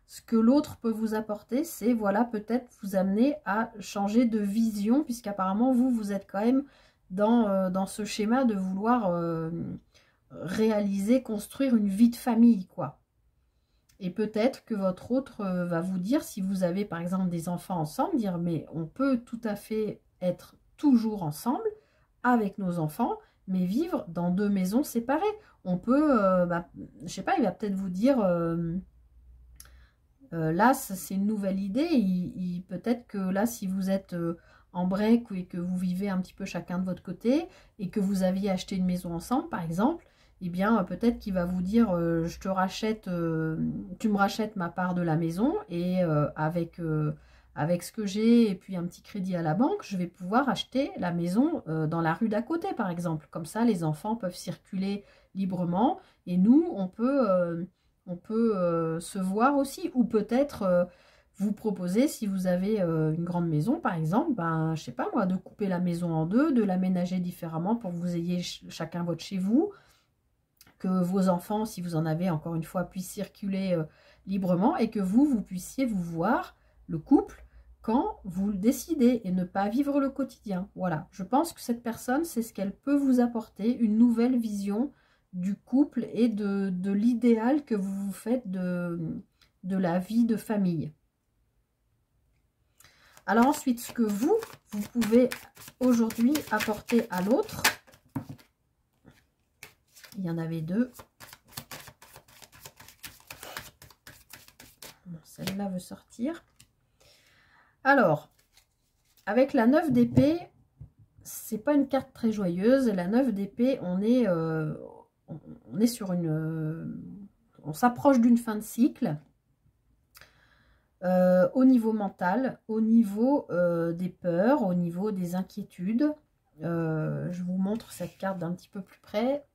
ce que l'autre peut vous apporter, c'est voilà peut-être vous amener à changer de vision, puisqu'apparemment vous êtes quand même dans ce schéma de vouloir réaliser, construire une vie de famille, quoi. Et peut-être que votre autre va vous dire, si vous avez par exemple des enfants ensemble, dire mais on peut tout à fait être toujours ensemble avec nos enfants, mais vivre dans 2 maisons séparées. On peut, je sais pas, il va peut-être vous dire... là, c'est une nouvelle idée. Peut-être que là, si vous êtes en break et que vous vivez un petit peu chacun de votre côté et que vous aviez acheté une maison ensemble, par exemple, eh bien, peut-être qu'il va vous dire je te rachète, tu me rachètes ma part de la maison et avec ce que j'ai et puis un petit crédit à la banque, je vais pouvoir acheter la maison dans la rue d'à côté, par exemple. Comme ça, les enfants peuvent circuler librement et nous, on peut se voir aussi, ou peut-être vous proposer, si vous avez une grande maison par exemple, ben, je sais pas moi, de couper la maison en 2, de l'aménager différemment pour que vous ayez chacun votre chez vous, que vos enfants, si vous en avez encore une fois, puissent circuler librement et que vous puissiez vous voir, le couple, quand vous le décidez et ne pas vivre le quotidien. Voilà, je pense que cette personne, c'est ce qu'elle peut vous apporter, une nouvelle vision du couple et de l'idéal que vous vous faites de la vie de famille. Alors ensuite, ce que vous pouvez aujourd'hui apporter à l'autre, il y en avait 2. Bon, celle-là veut sortir. Alors, avec la 9 d'épée, c'est pas une carte très joyeuse. La 9 d'épée, on est sur une... on s'approche d'une fin de cycle. Au niveau mental, au niveau des peurs, au niveau des inquiétudes. Je vous montre cette carte d'un petit peu plus près.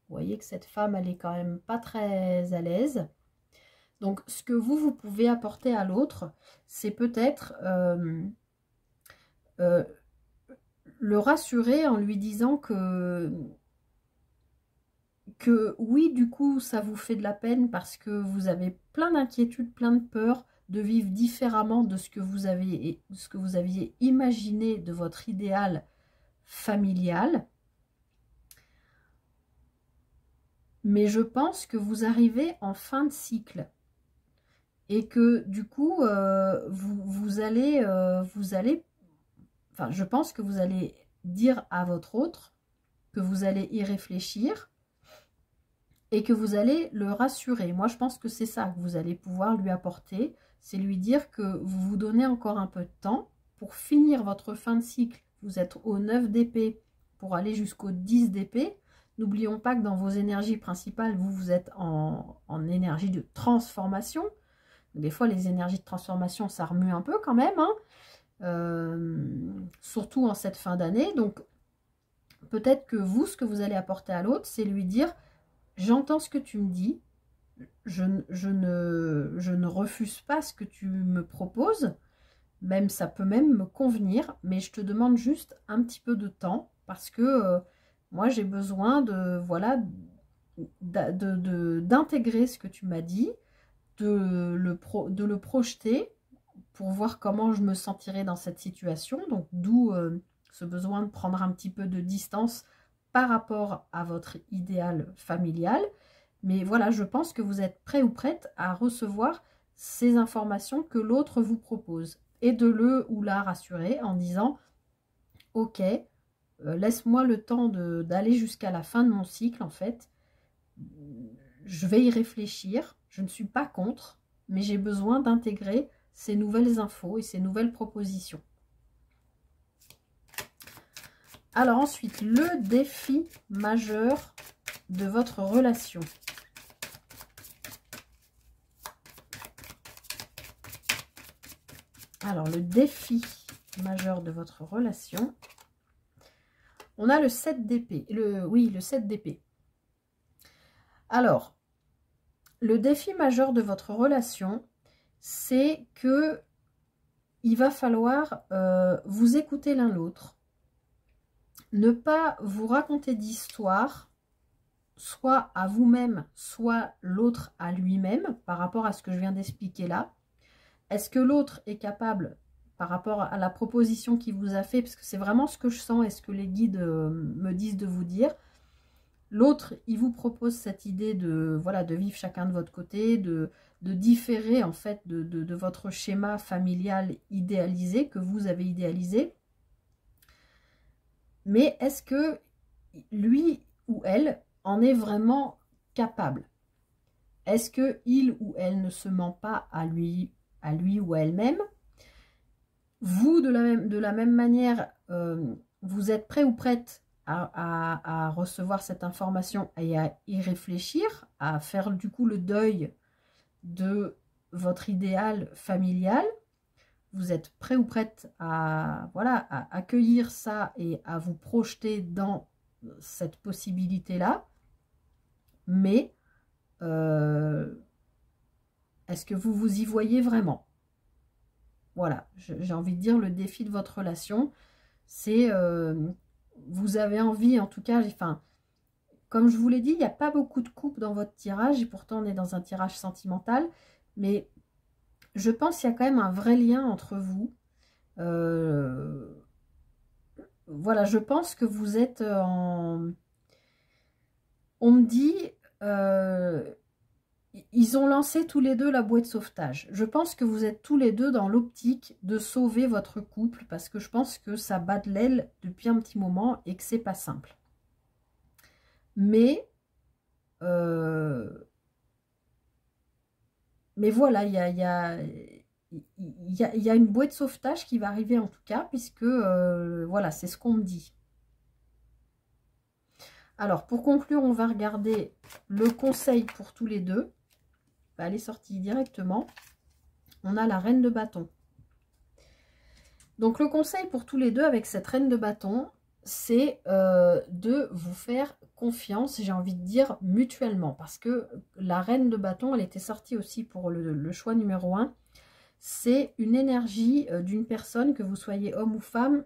Vous voyez que cette femme, elle est quand même pas très à l'aise. Donc, ce que vous pouvez apporter à l'autre, c'est peut-être le rassurer en lui disant que oui, du coup, ça vous fait de la peine parce que vous avez plein d'inquiétudes, plein de peurs de vivre différemment de ce que vous aviez imaginé de votre idéal familial. Mais je pense que vous arrivez en fin de cycle et que du coup, vous allez, enfin, je pense que vous allez dire à votre autre que vous allez y réfléchir et que vous allez le rassurer. Moi, je pense que c'est ça que vous allez pouvoir lui apporter, c'est lui dire que vous vous donnez encore un peu de temps pour finir votre fin de cycle. Vous êtes au 9 d'épée pour aller jusqu'au 10 d'épée. N'oublions pas que dans vos énergies principales, vous êtes en énergie de transformation. Des fois, les énergies de transformation, ça remue un peu quand même, hein, surtout en cette fin d'année. Donc, peut-être que vous, ce que vous allez apporter à l'autre, c'est lui dire « J'entends ce que tu me dis, je ne refuse pas ce que tu me proposes, même ça peut même me convenir, mais je te demande juste un petit peu de temps parce que moi j'ai besoin de voilà d'intégrer ce que tu m'as dit, de le projeter pour voir comment je me sentirais dans cette situation. Donc d'où ce besoin de prendre un petit peu de distance par rapport à votre idéal familial. Mais voilà, je pense que vous êtes prêt ou prête à recevoir ces informations que l'autre vous propose et de le ou la rassurer en disant « Ok, laisse-moi le temps d'aller jusqu'à la fin de mon cycle en fait. Je vais y réfléchir, je ne suis pas contre, mais j'ai besoin d'intégrer ces nouvelles infos et ces nouvelles propositions. » Alors ensuite, le défi majeur de votre relation. Alors, le défi majeur de votre relation, on a le 7 d'épée. Oui, le 7 d'épée. Alors, le défi majeur de votre relation, c'est que il va falloir vous écouter l'un l'autre, ne pas vous raconter d'histoire, soit à vous-même, soit l'autre à lui-même, par rapport à ce que je viens d'expliquer là. Est-ce que l'autre est capable, par rapport à la proposition qu'il vous a fait, parce que c'est vraiment ce que je sens et ce que les guides me disent de vous dire, l'autre, il vous propose cette idée de, voilà, de vivre chacun de votre côté, de différer en fait de votre schéma familial idéalisé, que vous avez idéalisé. Mais est-ce que lui ou elle en est vraiment capable? Est-ce que il ou elle ne se ment pas à lui ou à elle-même? Vous, de la même manière, vous êtes prêt ou prête à recevoir cette information et à y réfléchir, à faire du coup le deuil de votre idéal familial. Vous êtes prêt ou prête à, voilà, à accueillir ça et à vous projeter dans cette possibilité-là. Mais est-ce que vous vous y voyez vraiment? Voilà, j'ai envie de dire, le défi de votre relation, c'est vous avez envie, en tout cas, enfin, comme je vous l'ai dit, il n'y a pas beaucoup de couples dans votre tirage, et pourtant on est dans un tirage sentimental, mais je pense qu'il y a quand même un vrai lien entre vous. Voilà, je pense que vous êtes en... On me dit... ils ont lancé tous les deux la bouée de sauvetage. Je pense que vous êtes tous les deux dans l'optique de sauver votre couple parce que je pense que ça bat de l'aile depuis un petit moment et que c'est pas simple. Mais voilà, il y a une bouée de sauvetage qui va arriver en tout cas, puisque voilà, c'est ce qu'on me dit. Alors, pour conclure, on va regarder le conseil pour tous les deux. Elle est sortie directement. On a la reine de bâton. Donc, le conseil pour tous les deux avec cette reine de bâton, c'est de vous faire confiance, j'ai envie de dire mutuellement. Parce que la reine de bâton, elle était sortie aussi pour le choix numéro 1. C'est une énergie d'une personne, que vous soyez homme ou femme,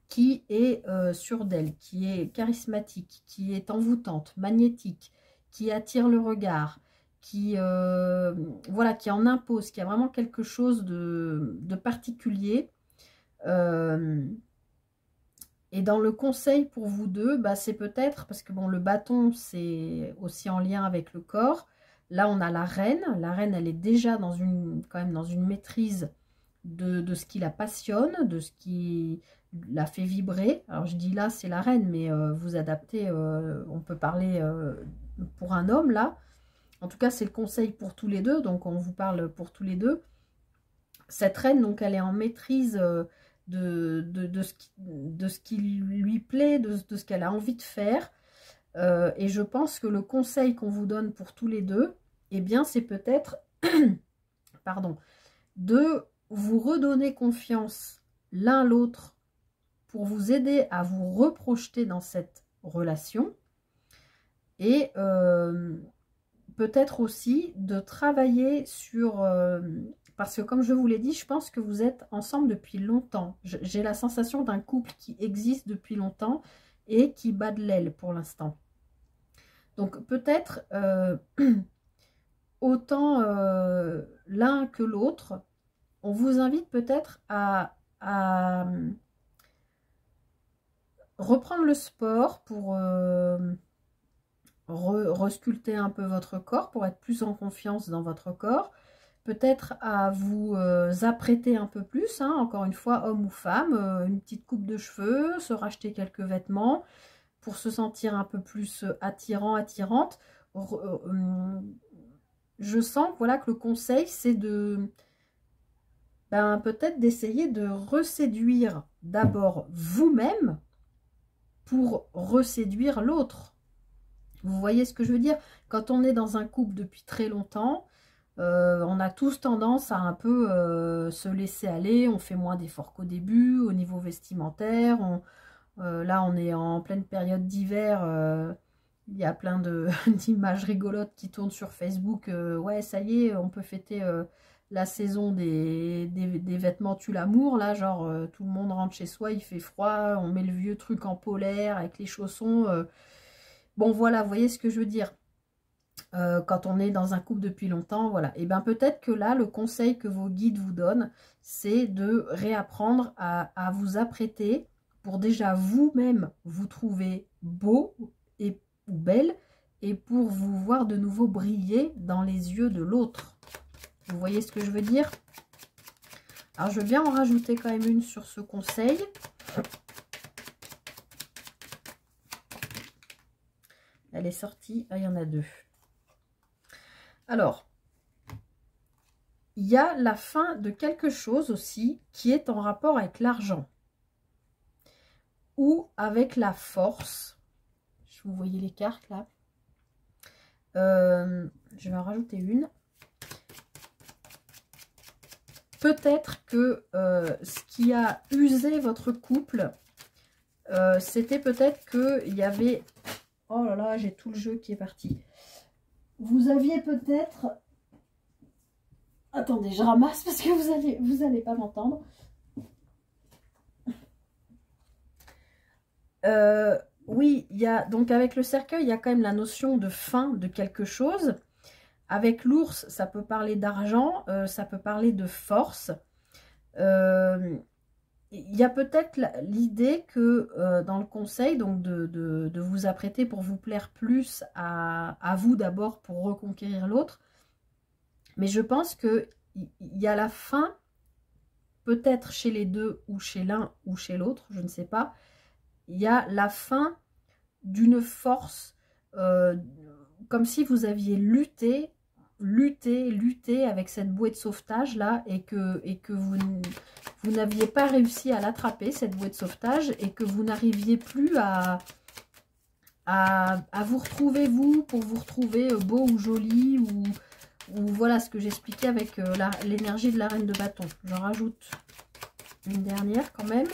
qui est sûre d'elle, qui est charismatique, qui est envoûtante, magnétique, qui attire le regard, qui, voilà, qui en impose, qui a vraiment quelque chose de particulier. Et dans le conseil pour vous deux, bah, c'est peut-être, parce que bon, le bâton, c'est aussi en lien avec le corps. Là, on a la reine. La reine, elle est déjà dans quand même dans une maîtrise de ce qui la passionne, de ce qui la fait vibrer. Alors, je dis là, c'est la reine, mais vous adaptez, on peut parler pour un homme là. En tout cas, c'est le conseil pour tous les deux, donc on vous parle pour tous les deux. Cette reine, donc, elle est en maîtrise de ce qui lui plaît, de ce qu'elle a envie de faire. Et je pense que le conseil qu'on vous donne pour tous les deux, eh bien, c'est peut-être, pardon, de vous redonner confiance l'un l'autre pour vous aider à vous reprojeter dans cette relation. Et peut-être aussi de travailler sur... parce que comme je vous l'ai dit, je pense que vous êtes ensemble depuis longtemps. J'ai la sensation d'un couple qui existe depuis longtemps et qui bat de l'aile pour l'instant. Donc peut-être autant l'un que l'autre, on vous invite peut-être à reprendre le sport pour resculpter un peu votre corps, pour être plus en confiance dans votre corps. Peut-être à vous apprêter un peu plus, hein, encore une fois, homme ou femme, une petite coupe de cheveux, se racheter quelques vêtements pour se sentir un peu plus attirant, attirante. Je sens voilà, que le conseil, c'est de peut-être d'essayer de reséduire d'abord vous-même pour reséduire l'autre. Vous voyez ce que je veux dire? Quand on est dans un couple depuis très longtemps, on a tous tendance à un peu se laisser aller, on fait moins d'efforts qu'au début, au niveau vestimentaire. Là, on est en pleine période d'hiver, il y a plein d'images rigolotes qui tournent sur Facebook. Ouais, ça y est, on peut fêter la saison des vêtements tue l'amour, là, genre tout le monde rentre chez soi, il fait froid, on met le vieux truc en polaire avec les chaussons. Bon, voilà, vous voyez ce que je veux dire. Quand on est dans un couple depuis longtemps, voilà. Et bien peut-être que là, le conseil que vos guides vous donnent, c'est de réapprendre à vous apprêter pour déjà vous-même vous trouver beau ou belle et pour vous voir de nouveau briller dans les yeux de l'autre. Vous voyez ce que je veux dire? Alors, je veux bien en rajouter quand même une sur ce conseil. Elle est sortie. Ah, il y en a deux. Alors, il y a la fin de quelque chose aussi qui est en rapport avec l'argent ou avec la force. Vous voyez les cartes là. Je vais en rajouter une. Peut-être que ce qui a usé votre couple, c'était peut-être qu'il y avait... Oh là là, j'ai tout le jeu qui est parti. Vous aviez peut-être... Attendez, je ramasse parce que vous allez pas m'entendre. Oui, il y a donc avec le cercueil, il y a quand même la notion de fin de quelque chose. Avec l'ours, ça peut parler d'argent, ça peut parler de force. Il y a peut-être l'idée que dans le conseil, donc de vous apprêter pour vous plaire plus à vous d'abord pour reconquérir l'autre. Mais je pense qu'il y a la fin, peut-être chez les deux ou chez l'un ou chez l'autre, je ne sais pas. Il y a la fin d'une force, comme si vous aviez lutté avec cette bouée de sauvetage là et que vous n'aviez pas réussi à l'attraper, cette bouée de sauvetage, et que vous n'arriviez plus à vous retrouver vous, pour vous retrouver beau ou joli, ou voilà ce que j'expliquais avec l'énergie de la reine de bâton. J'en rajoute une dernière quand même.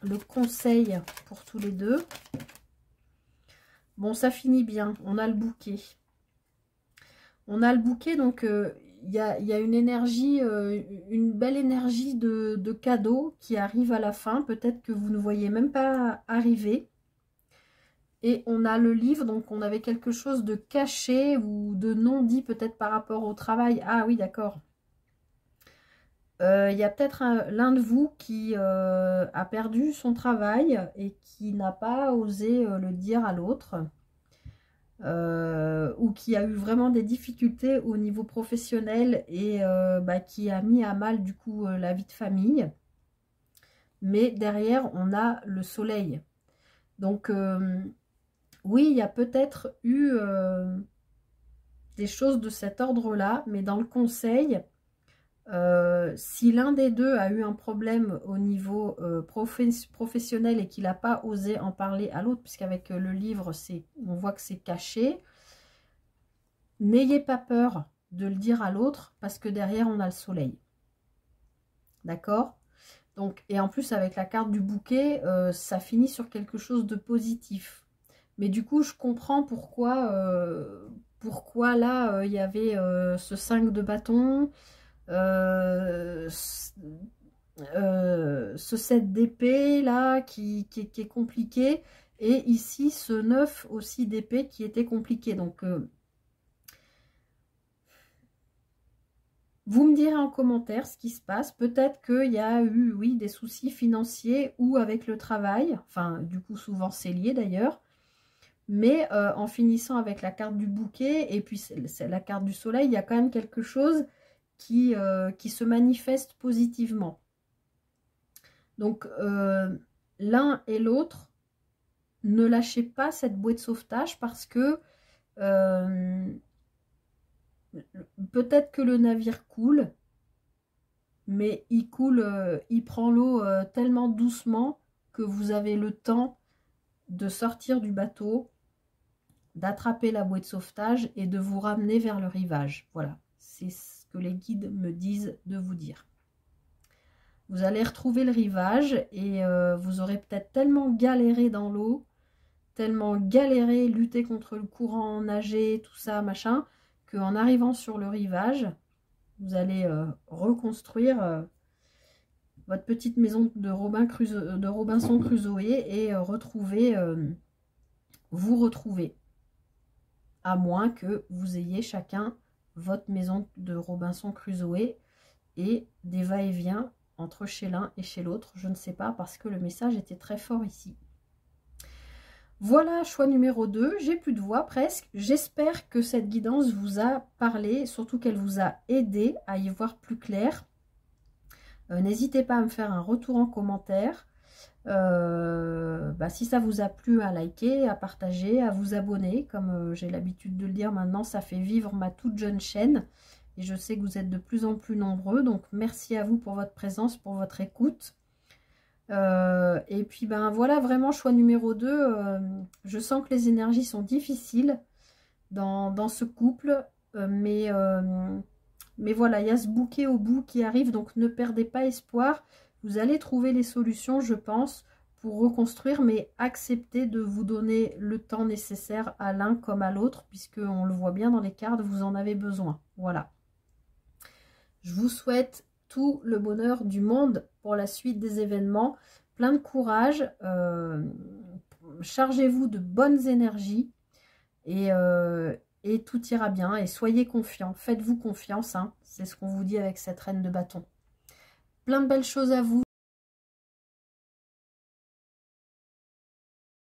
Le conseil pour tous les deux. Bon, ça finit bien. On a le bouquet. On a le bouquet, donc il y a une énergie, une belle énergie de cadeau qui arrive à la fin. Peut-être que vous ne voyez même pas arriver. Et on a le livre, donc on avait quelque chose de caché ou de non dit peut-être par rapport au travail. Ah oui, d'accord. Il y a peut-être l'un de vous qui a perdu son travail et qui n'a pas osé le dire à l'autre. Ou qui a eu vraiment des difficultés au niveau professionnel et qui a mis à mal du coup la vie de famille. Mais derrière, on a le soleil. Donc, Oui, il y a peut-être eu des choses de cet ordre-là, mais dans le conseil, si l'un des deux a eu un problème au niveau professionnel et qu'il n'a pas osé en parler à l'autre, puisqu'avec le livre, on voit que c'est caché, n'ayez pas peur de le dire à l'autre, parce que derrière, on a le soleil. D'accord? Donc, et en plus, avec la carte du bouquet, ça finit sur quelque chose de positif. Mais du coup, je comprends pourquoi là, il y avait ce 5 de bâton, ce 7 d'épée là qui est compliqué, et ici ce 9 aussi d'épée qui était compliqué. Donc vous me direz en commentaire ce qui se passe. Peut-être qu'il y a eu, oui, des soucis financiers ou avec le travail, enfin du coup souvent c'est lié d'ailleurs. Mais en finissant avec la carte du bouquet et puis c'est la carte du soleil, il y a quand même quelque chose qui se manifeste positivement. Donc, l'un et l'autre, ne lâchez pas cette bouée de sauvetage parce que peut-être que le navire coule, mais il coule, il prend l'eau tellement doucement que vous avez le temps de sortir du bateau, d'attraper la bouée de sauvetage et de vous ramener vers le rivage. Voilà, c'est ce que les guides me disent de vous dire. Vous allez retrouver le rivage et vous aurez peut-être tellement galéré dans l'eau, tellement galéré, lutter contre le courant, nager, tout ça, machin, qu'en arrivant sur le rivage, vous allez reconstruire votre petite maison de Robinson Crusoe et vous retrouver. À moins que vous ayez chacun votre maison de Robinson Crusoe et des va-et-vient entre chez l'un et chez l'autre, je ne sais pas, parce que le message était très fort ici. Voilà, choix numéro 2, j'ai plus de voix presque. J'espère que cette guidance vous a parlé, surtout qu'elle vous a aidé à y voir plus clair. N'hésitez pas à me faire un retour en commentaire. Si ça vous a plu, à liker, à partager, à vous abonner. Comme j'ai l'habitude de le dire maintenant, ça fait vivre ma toute jeune chaîne. Et je sais que vous êtes de plus en plus nombreux. Donc merci à vous pour votre présence, pour votre écoute. Et puis voilà, vraiment choix numéro 2. Je sens que les énergies sont difficiles dans ce couple. Mais voilà, il y a ce bouquet au bout qui arrive. Donc ne perdez pas espoir. Vous allez trouver les solutions, je pense, pour reconstruire, mais acceptez de vous donner le temps nécessaire à l'un comme à l'autre, puisque on le voit bien dans les cartes, vous en avez besoin. Voilà. Je vous souhaite tout le bonheur du monde pour la suite des événements. Plein de courage. Chargez-vous de bonnes énergies et tout ira bien. Et soyez confiants. Faites-vous confiance. Hein. C'est ce qu'on vous dit avec cette reine de bâton. Plein de belles choses à vous.